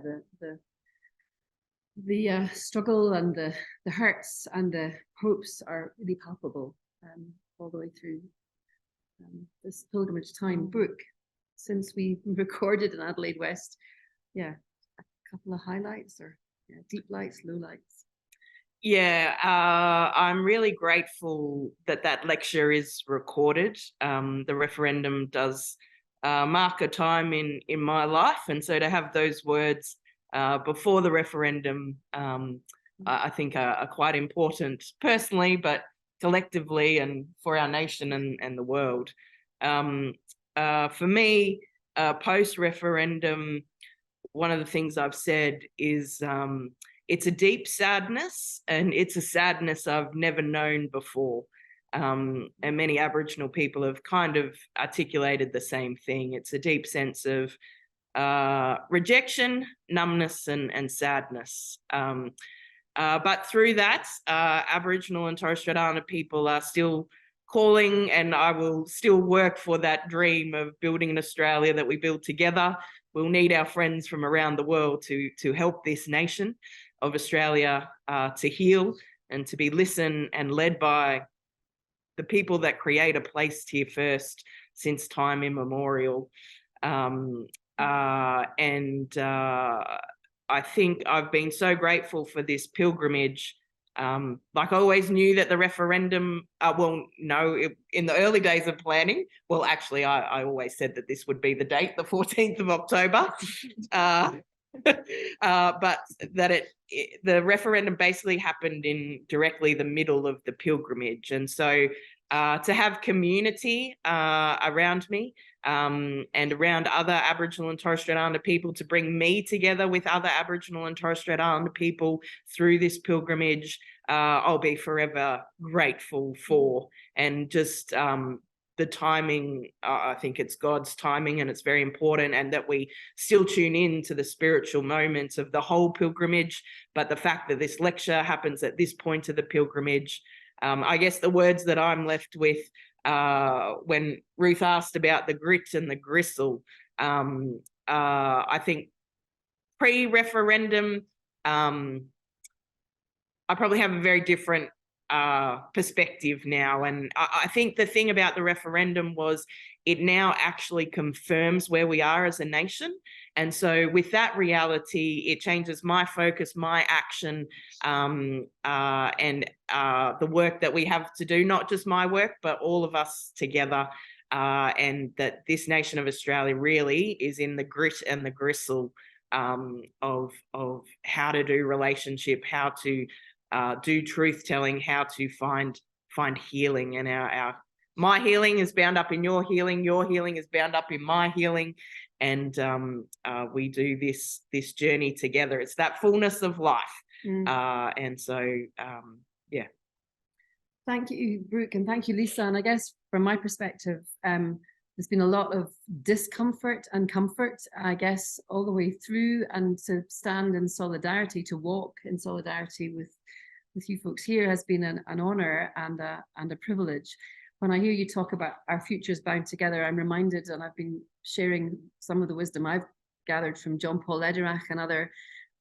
the struggle and the hurts and the hopes are really palpable all the way through this pilgrimage time. Brooke, since we recorded in Adelaide West, a couple of highlights or deep lights, low lights. Yeah, I'm really grateful that lecture is recorded. The referendum does mark a time in my life, and so to have those words before the referendum, I think are quite important personally, but collectively and for our nation and the world. For me, post-referendum, one of the things I've said is it's a deep sadness, and it's a sadness I've never known before. And many Aboriginal people have kind of articulated the same thing. It's a deep sense of rejection, numbness, and sadness. But through that, Aboriginal and Torres Strait Islander people are still calling, and I will still work for that dream of building an Australia that we build together. We'll need our friends from around the world to help this nation of Australia to heal and to be listened and led by the people that create a place here first since time immemorial. I think I've been so grateful for this pilgrimage. Like I always knew that the referendum, in the early days of planning, well, actually, I always said that this would be the date, the 14th of October. But that the referendum basically happened in directly the middle of the pilgrimage. And so to have community around me and around other Aboriginal and Torres Strait Islander people, to bring me together with other Aboriginal and Torres Strait Islander people through this pilgrimage, I'll be forever grateful for. And just the timing, I think it's God's timing, and it's very important, and that we still tune in to the spiritual moments of the whole pilgrimage. But the fact that this lecture happens at this point of the pilgrimage, I guess the words that I'm left with when Ruth asked about the grit and the gristle, I think pre-referendum, I probably have a very different perspective now. And I think the thing about the referendum was it now actually confirms where we are as a nation. And so with that reality, it changes my focus, my action, and the work that we have to do, not just my work, but all of us together. And that this nation of Australia really is in the grit and the gristle of how to do relationship, how to do truth telling, how to find healing. And my healing is bound up in your healing is bound up in my healing, and we do this journey together. It's that fullness of life. And so yeah. Thank you, Brooke, and thank you, Lisa. And I guess from my perspective, there's been a lot of discomfort and comfort, I guess, all the way through, and to stand in solidarity, to walk in solidarity with you folks here has been an honor and a privilege. When I hear you talk about our futures bound together, I'm reminded, and I've been sharing some of the wisdom I've gathered from John Paul Lederach and other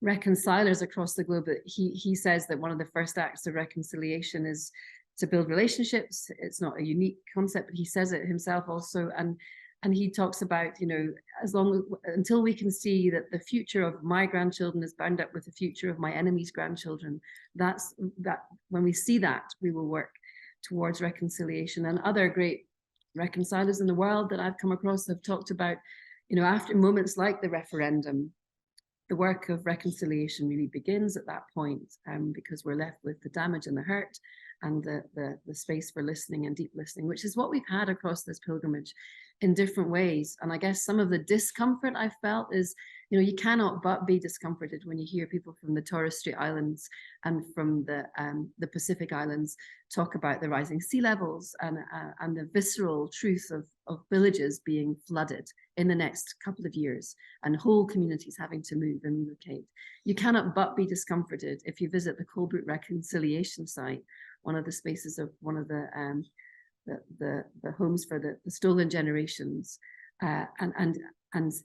reconcilers across the globe, that he says that one of the first acts of reconciliation is to build relationships. It's not a unique concept, but he says it himself also. And he talks about, you know, until we can see that the future of my grandchildren is bound up with the future of my enemy's grandchildren, that when we see that, we will work towards reconciliation. And other great reconcilers in the world that I've come across have talked about, you know, after moments like the referendum, the work of reconciliation really begins at that point, because we're left with the damage and the hurt, and the space for listening and deep listening, which is what we've had across this pilgrimage in different ways. And I guess some of the discomfort I felt is, you know, you cannot but be discomforted when you hear people from the Torres Strait Islands and from the Pacific Islands talk about the rising sea levels and the visceral truth of villages being flooded in the next couple of years and whole communities having to move and relocate. You cannot but be discomforted if you visit the Colebrook Reconciliation Site, one of the spaces of one of the homes for the stolen generations, and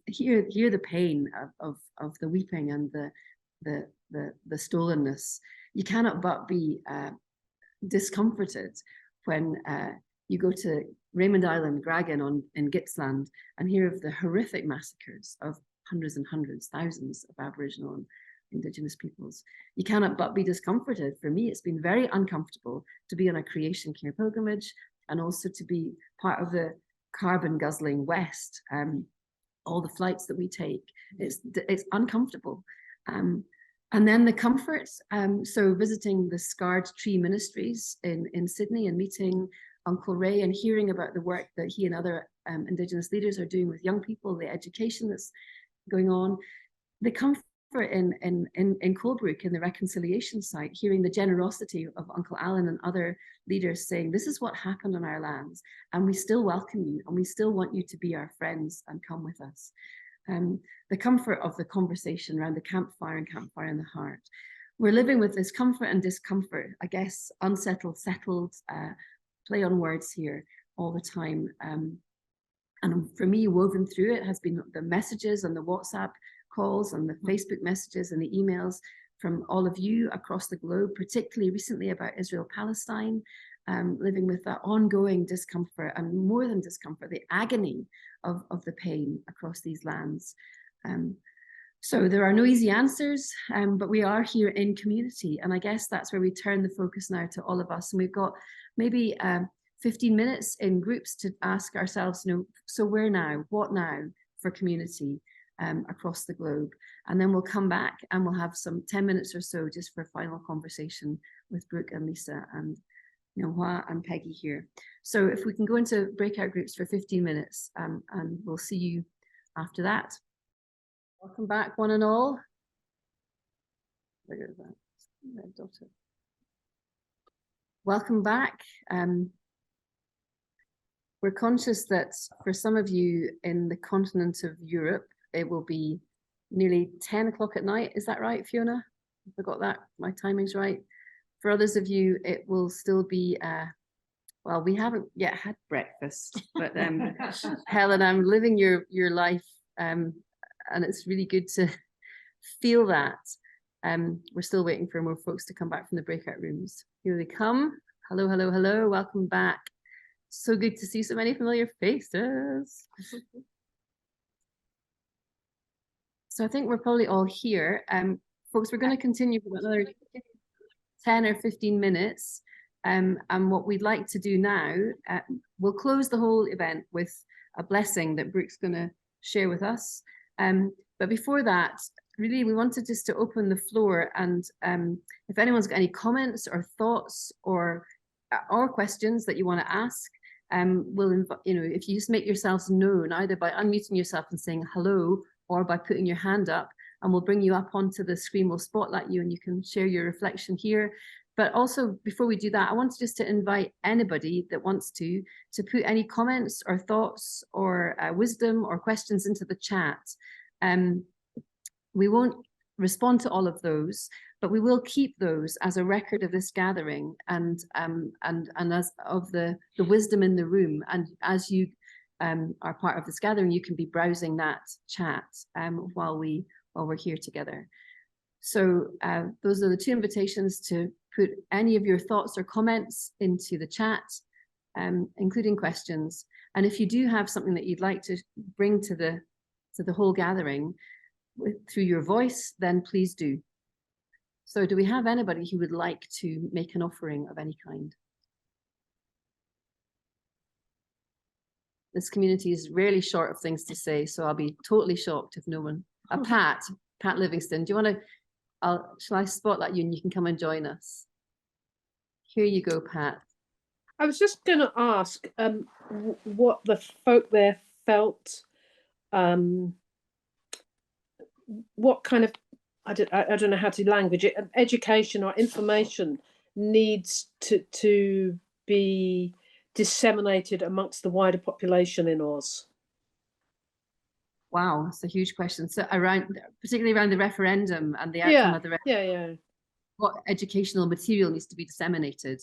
hear the pain of the weeping and the stolenness. You cannot but be discomforted when you go to Raymond Island, Gragan in Gippsland, and hear of the horrific massacres of hundreds and hundreds, thousands of Aboriginal and Indigenous peoples. You cannot but be discomforted. For me, it's been very uncomfortable to be on a creation care pilgrimage, and also to be part of the carbon guzzling West. All the flights that we take, it's uncomfortable. And then the comforts. So visiting the Scarred Tree Ministries in Sydney and meeting Uncle Ray and hearing about the work that he and other Indigenous leaders are doing with young people, the education that's going on, the comfort in Colebrook, in the reconciliation site, hearing the generosity of Uncle Alan and other leaders saying, this is what happened on our lands, and we still welcome you, and we still want you to be our friends and come with us. The comfort of the conversation around the campfire and campfire in the heart. We're living with this comfort and discomfort, I guess, unsettled, settled, play on words here all the time. And for me, woven through it has been the messages and the WhatsApp calls and the Facebook messages and the emails from all of you across the globe, particularly recently about Israel-Palestine, living with that ongoing discomfort, and more than discomfort, the agony of the pain across these lands. So there are no easy answers, but we are here in community. And I guess that's where we turn the focus now to all of us. And we've got maybe 15 minutes in groups to ask ourselves, you know, so where now, what now for community across the globe? And then we'll come back and we'll have some 10 minutes or so just for a final conversation with Brooke and Lisa and Hua and Peggy here. So if we can go into breakout groups for 15 minutes, and we'll see you after that. Welcome back, one and all. Welcome back. We're conscious that for some of you in the continent of Europe, it will be nearly 10 o'clock at night. Is that right, Fiona? I got that, my timing's right. For others of you, it will still be, well, we haven't yet had breakfast, but Helen, I'm living your life, and it's really good to feel that. We're still waiting for more folks to come back from the breakout rooms. Here they come. Hello, hello, hello. Welcome back. So good to see so many familiar faces. So I think we're probably all here. Folks, we're going to continue for another 10 or 15 minutes. And what we'd like to do now, we'll close the whole event with a blessing that Brooke's going to share with us. But before that, really, we wanted just to open the floor, and if anyone's got any comments or thoughts or questions that you want to ask, we'll invite, if you just make yourselves known, either by unmuting yourself and saying hello, or by putting your hand up, and we'll bring you up onto the screen. We'll spotlight you and you can share your reflection here. But also, before we do that, I want just to invite anybody that wants to put any comments or thoughts or wisdom or questions into the chat. We won't respond to all of those, but we will keep those as a record of this gathering and as of the wisdom in the room. And as you are part of this gathering, you can be browsing that chat while we're here together. So those are the two invitations to put any of your thoughts or comments into the chat, including questions. And if you do have something that you'd like to bring to the whole gathering through your voice, then please do. So do we have anybody who would like to make an offering of any kind? This community is rarely short of things to say, so I'll be totally shocked if no one. Pat Livingston, do you want to? Shall I spotlight you and you can come and join us? Here you go, Pat. I was just going to ask what the folk there felt. What kind of I don't know how to language it. Education or information needs to be disseminated amongst the wider population in Oz. Wow, that's a huge question. So particularly around the referendum and the outcome of the referendum, what educational material needs to be disseminated?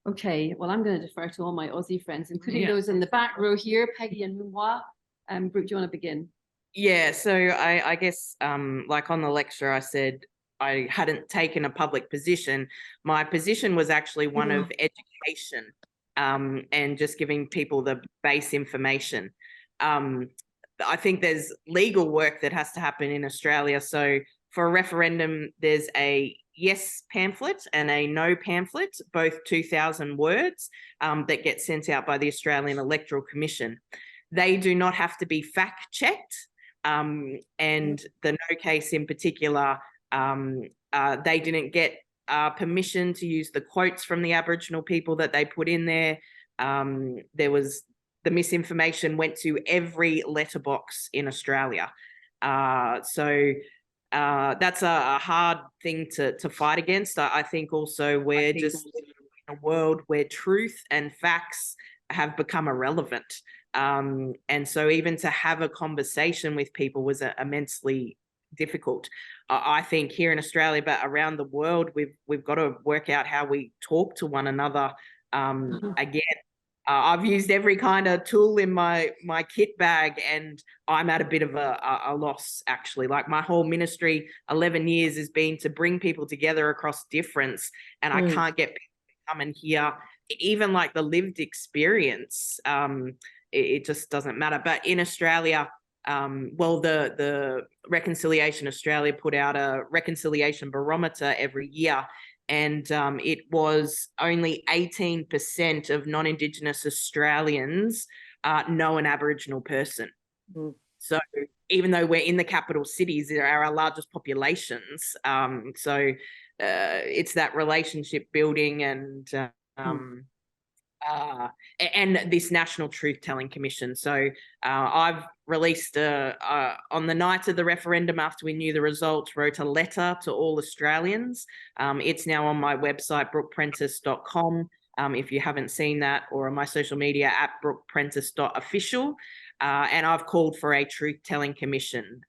Okay, well, I'm going to defer to all my Aussie friends, including those in the back row here, Peggy and Mumwa. Brooke, do you want to begin? Yeah, so I guess like on the lecture, I said I hadn't taken a public position. My position was actually one of education and just giving people the base information. I think there's legal work that has to happen in Australia. So for a referendum, there's a yes pamphlet and a no pamphlet, both 2,000 words that get sent out by the Australian Electoral Commission. They do not have to be fact-checked. And the no case in particular, they didn't get permission to use the quotes from the Aboriginal people that they put in there. The misinformation went to every letterbox in Australia. So that's a hard thing to fight against. I think also we're just in a world where truth and facts have become irrelevant. And so even to have a conversation with people was immensely difficult. I think here in Australia, but around the world, we've got to work out how we talk to one another again. I've used every kind of tool in my kit bag, and I'm at a bit of a loss, actually. Like my whole ministry, 11 years, has been to bring people together across difference, and I can't get people to come and hear even like the lived experience. It just doesn't matter. But in Australia, well, the Reconciliation Australia put out a reconciliation barometer every year, and it was only 18% of non-Indigenous Australians know an Aboriginal person. So even though we're in the capital cities, they are our largest populations. So it's that relationship building and this National Truth-Telling Commission. So I've released, on the night of the referendum, after we knew the results, wrote a letter to all Australians. It's now on my website, brookeprentice.com, if you haven't seen that, or on my social media at brookeprentice.official. And I've called for a Truth-Telling Commission.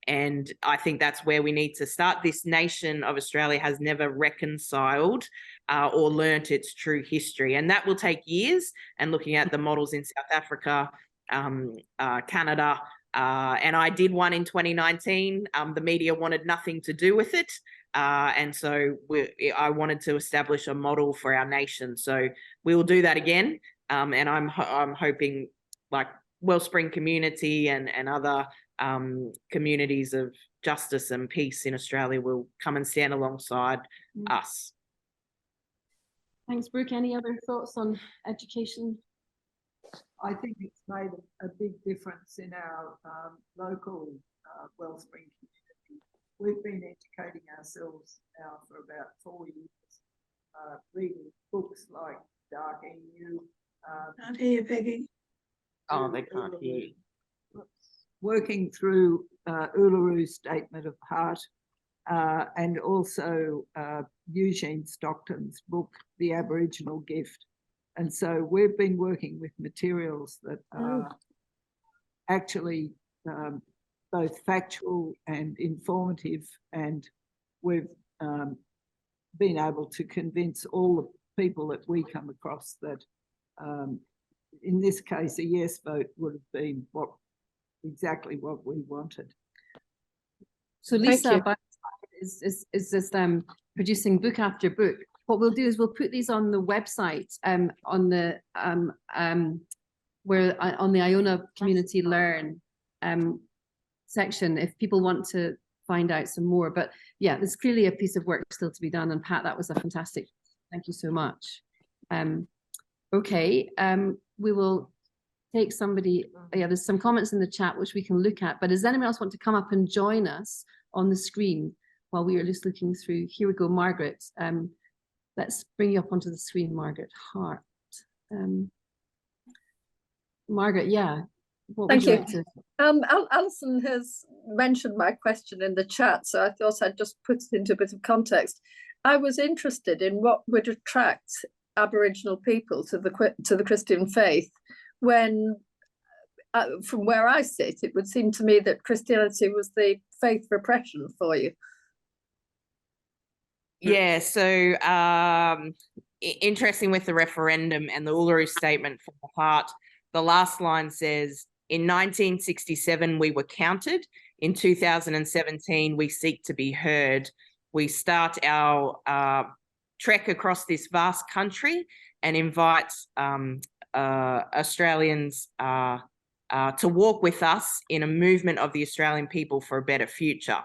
And I think that's where we need to start. This nation of Australia has never reconciled or learnt its true history. And that will take years. And looking at the models in South Africa, Canada, And I did one in 2019. The media wanted nothing to do with it. And so I wanted to establish a model for our nation. So we will do that again. And I'm hoping like Wellspring community and other communities of justice and peace in Australia will come and stand alongside us. Thanks, Brooke. Any other thoughts on education? I think it's made a big difference in our local Wellspring community. We've been educating ourselves now for about 4 years, reading books like Dark EU. Can't hear you, Peggy. Oh, they can't hear you. Working through Uluru Statement of Heart, and also Eugene Stockton's book, The Aboriginal Gift. And so we've been working with materials that are actually both factual and informative, and we've been able to convince all the people that we come across that in this case a yes vote would have been exactly what we wanted. So Lisa is producing book after book. What we'll do is we'll put these on the website, on the Iona Community Learn section, if people want to find out some more. But yeah, there's clearly a piece of work still to be done. And Pat, that was a fantastic. Thank you so much. Okay, we will take somebody. Yeah, there's some comments in the chat which we can look at. But does anyone else want to come up and join us on the screen while we are just looking through? Here we go, Margaret. Let's bring you up onto the screen, Margaret Hart. Margaret, yeah. Thank you. Alison has mentioned my question in the chat, so I thought I'd just put it into a bit of context. I was interested in what would attract Aboriginal people to the Christian faith when, from where I sit, it would seem to me that Christianity was the faith of oppression for you. Yeah, so interesting with the referendum and the Uluru Statement from the Heart. The last line says, in 1967, we were counted. In 2017, we seek to be heard. We start our trek across this vast country and invite Australians to walk with us in a movement of the Australian people for a better future.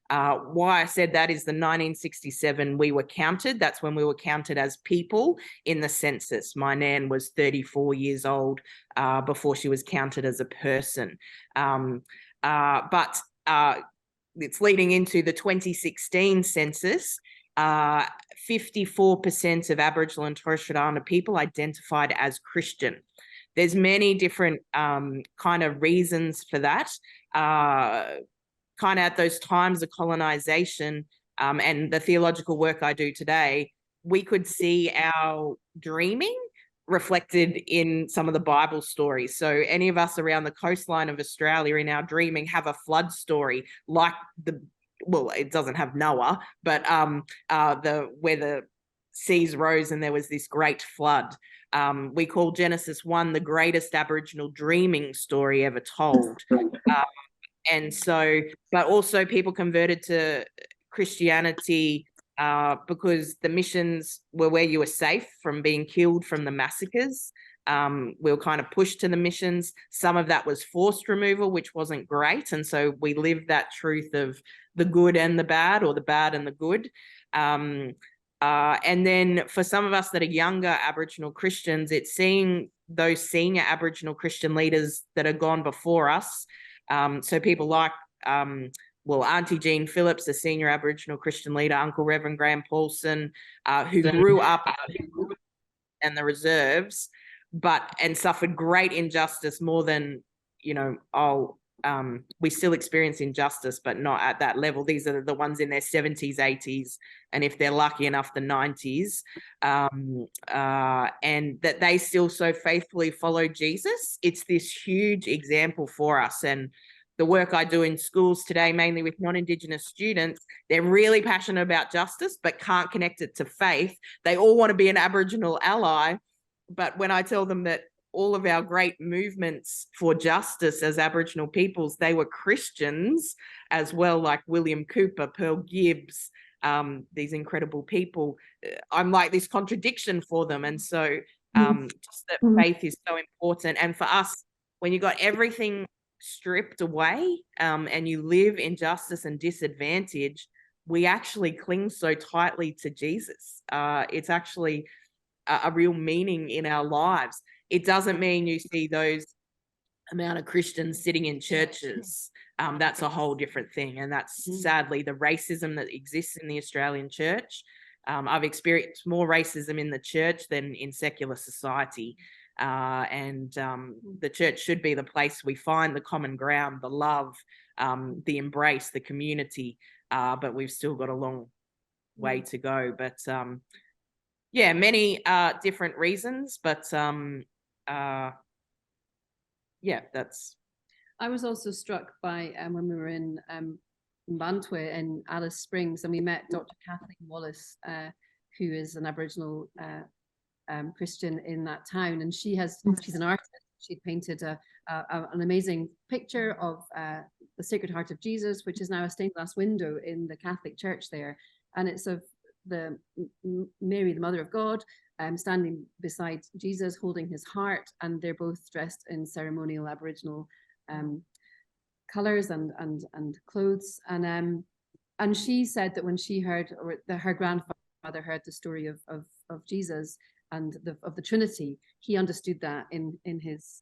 Why I said that is the 1967 we were counted. That's when we were counted as people in the census. My nan was 34 years old before she was counted as a person. But it's leading into the 2016 census. 54% of Aboriginal and Torres Strait Islander people identified as Christian. There's many different kind of reasons for that. Kind of at those times of colonisation and the theological work I do today, we could see our dreaming reflected in some of the Bible stories. So any of us around the coastline of Australia in our dreaming have a flood story like well, it doesn't have Noah, but where the seas rose and there was this great flood. We call Genesis 1 the greatest Aboriginal dreaming story ever told. And so, but also people converted to Christianity because the missions were where you were safe from being killed from the massacres. We were kind of pushed to the missions. Some of that was forced removal, which wasn't great. And so we lived that truth of the good and the bad, or the bad and the good. And then for some of us that are younger Aboriginal Christians, it's seeing those senior Aboriginal Christian leaders that are gone before us. So people like, Auntie Jean Phillips, a senior Aboriginal Christian leader, Uncle Reverend Graham Paulson, who grew up in the reserves, and suffered great injustice more than, we still experience injustice, but not at that level. These are the ones in their 70s, 80s, and if they're lucky enough, the 90s, and that they still so faithfully follow Jesus. It's this huge example for us. And the work I do in schools today, mainly with non-Indigenous students, they're really passionate about justice, but can't connect it to faith. They all want to be an Aboriginal ally. But when I tell them that all of our great movements for justice as Aboriginal peoples, they were Christians as well, like William Cooper, Pearl Gibbs, these incredible people. I'm like this contradiction for them. And so just that faith is so important. And for us, when you got everything stripped away and you live in justice and disadvantage, we actually cling so tightly to Jesus. It's actually a real meaning in our lives. It doesn't mean you see those amount of Christians sitting in churches. That's a whole different thing. And that's sadly the racism that exists in the Australian church. I've experienced more racism in the church than in secular society. And the church should be the place we find the common ground, the love, the embrace, the community. But we've still got a long way to go. But yeah, many different reasons. But yeah, that's. I was also struck by when we were in Bantwe in Alice Springs, and we met Dr. Kathleen Wallace, who is an Aboriginal Christian in that town, and she's an artist. She painted an amazing picture of the Sacred Heart of Jesus, which is now a stained glass window in the Catholic Church there, and it's of the Mary, the Mother of God, standing beside Jesus, holding his heart, and they're both dressed in ceremonial Aboriginal colors and clothes. And she said that when she heard, or that her grandfather heard the story of Jesus and of the Trinity, he understood that in his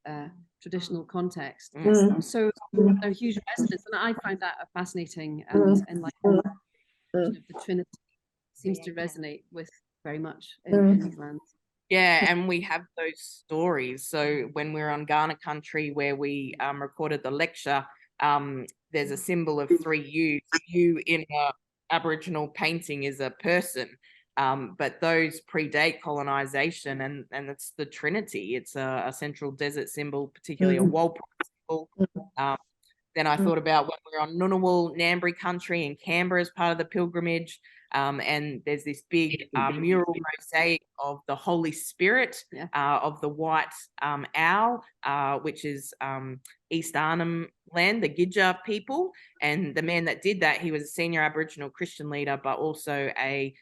traditional context. So a huge resonance, and I find that a fascinating and like the Trinity seems to resonate with very much in these lands. Yeah, and we have those stories. So when we're on Kaurna country where we recorded the lecture, there's a symbol of 3 U's. U in an Aboriginal painting is a person, but those predate colonization, and it's the Trinity. It's a central desert symbol, particularly a Walpole symbol. Then I thought about when we're on Ngunnawal, Ngambri country in Canberra as part of the pilgrimage, and there's this big mural mosaic of the Holy Spirit, of the white owl, which is East Arnhem land, the Gidja people. And the man that did that, he was a senior Aboriginal Christian leader, but also a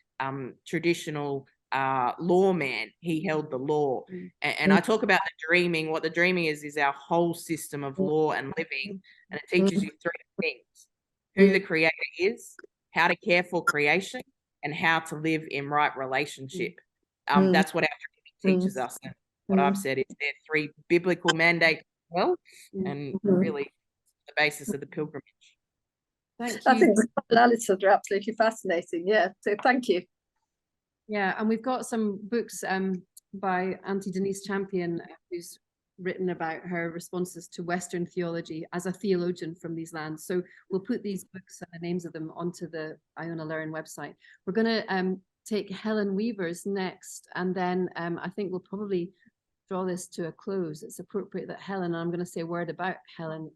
traditional lawman. He held the law. And I talk about the dreaming. What the dreaming is our whole system of law and living. And it teaches you 3 things: who the creator is, how to care for creation, and how to live in right relationship. That's what our dreaming teaches us. And what I've said is they're 3 biblical mandates as well, and really the basis of the pilgrimage. Thank you. I think the analysis are absolutely fascinating. Yeah, so thank you. Yeah, and we've got some books by Auntie Denise Champion, who's written about her responses to Western theology as a theologian from these lands. So we'll put these books and the names of them onto the Iona Learn website. We're going to take Helen Weavers next, and then I think we'll probably draw this to a close. It's appropriate that Helen, and I'm going to say a word about Helen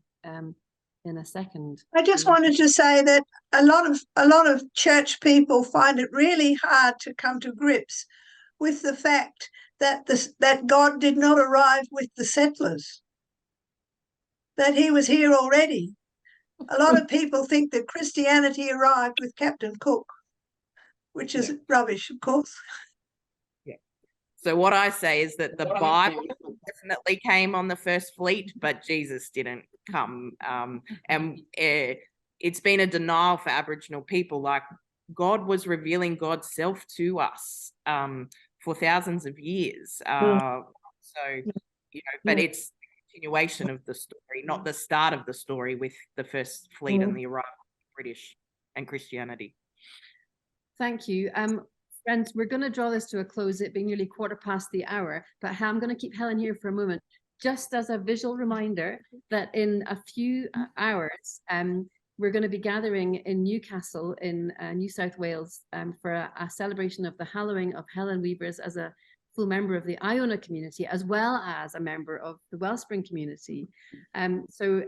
in a second. I just wanted to say that a lot of church people find it really hard to come to grips with the fact that that God did not arrive with the settlers, that he was here already. A lot of people think that Christianity arrived with Captain Cook, which is rubbish, of course. Yeah. So what I say is that the Bible definitely came on the first fleet, but Jesus didn't come. And it's been a denial for Aboriginal people. Like, God was revealing God's self to us for thousands of years. So, you know, but it's the continuation of the story, not the start of the story with the first fleet and the arrival of the British and Christianity. Thank you. Friends, we're going to draw this to a close, it being nearly 1/4 the hour, but I'm going to keep Helen here for a moment, just as a visual reminder that in a few hours, we're going to be gathering in Newcastle in New South Wales for a celebration of the hallowing of Helen Weavers as a full member of the Iona community, as well as a member of the Wellspring community. So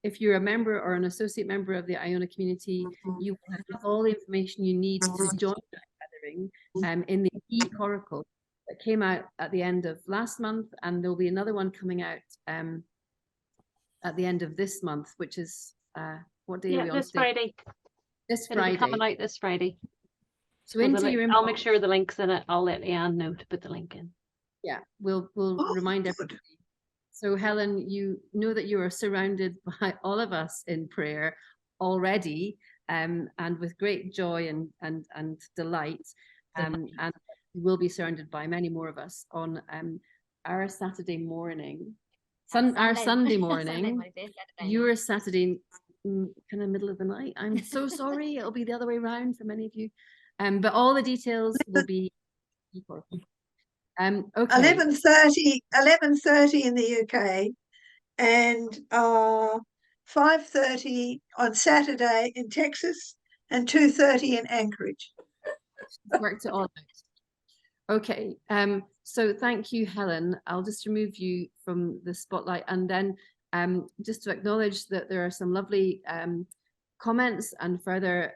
if you're a member or an associate member of the Iona community, you will have all the information you need to join the gathering in the e-coracle that came out at the end of last month, and there'll be another one coming out at the end of this month, which is what day are we on? This Friday. This It'll Friday. be coming out this Friday. So into your inbox. I'll make sure the link's in it. I'll let Leanne know to put the link in. Yeah, we'll remind everybody. So Helen, you know that you are surrounded by all of us in prayer already, and with great joy and delight, and you will be surrounded by many more of us on our Saturday morning, our Sunday morning. Your Saturday, kind of middle of the night. I'm so sorry. It'll be the other way around for many of you, but all the details will be. Okay. 11:30 in the UK, and 5:30 on Saturday in Texas, and 2:30 in Anchorage. Worked it all out. Okay. So thank you, Helen. I'll just remove you from the spotlight, and then just to acknowledge that there are some lovely comments and further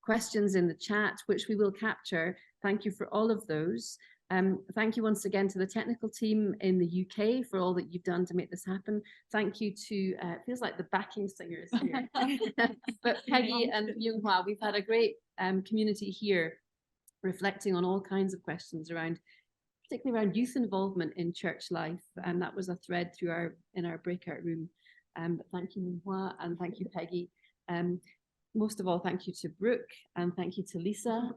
questions in the chat, which we will capture. Thank you for all of those. Thank you once again to the technical team in the UK for all that you've done to make this happen. Thank you to, it feels like the backing singers here, but Peggy and Myung-Hwa, we've had a great community here reflecting on all kinds of questions around, particularly around youth involvement in church life. And that was a thread through in our breakout room. But thank you, Myung-Hwa, and thank you, Peggy. Most of all, thank you to Brooke, and thank you to Lisa.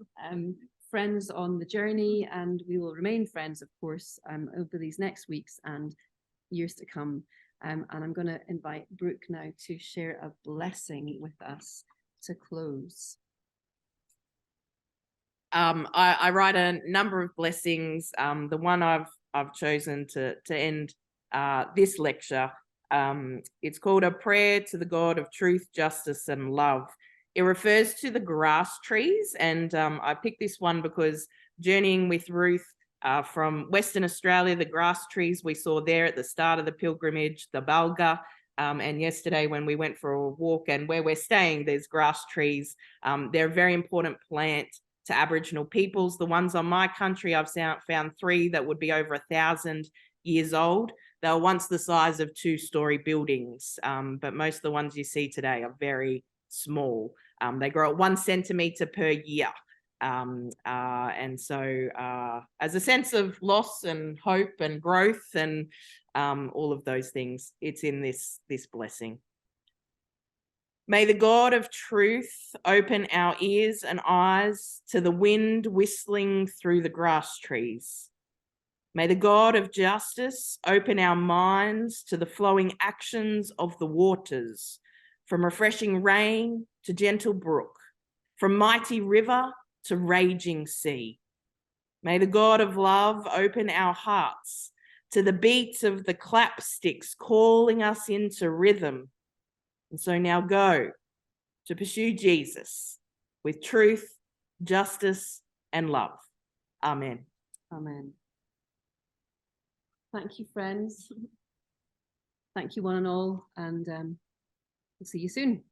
Friends on the journey, and we will remain friends, of course, over these next weeks and years to come. And I'm going to invite Brooke now to share a blessing with us to close. I write a number of blessings. The one I've chosen to end this lecture, it's called A Prayer to the God of Truth, Justice and Love. It refers to the grass trees, and I picked this one because journeying with Ruth from Western Australia, the grass trees we saw there at the start of the pilgrimage, the bulgur, and yesterday when we went for a walk and where we're staying, there's grass trees. They're a very important plant to Aboriginal peoples. The ones on my country, I've found 3 that would be over 1,000 years old. They were once the size of 2-story buildings, but most of the ones you see today are very small. They grow at 1 centimetre per year. And so as a sense of loss and hope and growth and all of those things, it's in this blessing. May the God of truth open our ears and eyes to the wind whistling through the grass trees. May the God of justice open our minds to the flowing actions of the waters, from refreshing rain to gentle brook, from mighty river to raging sea. May the God of love open our hearts to the beat of the clapsticks calling us into rhythm. And so now go to pursue Jesus with truth, justice, and love. Amen. Amen. Thank you, friends. Thank you, one and all, and we'll see you soon.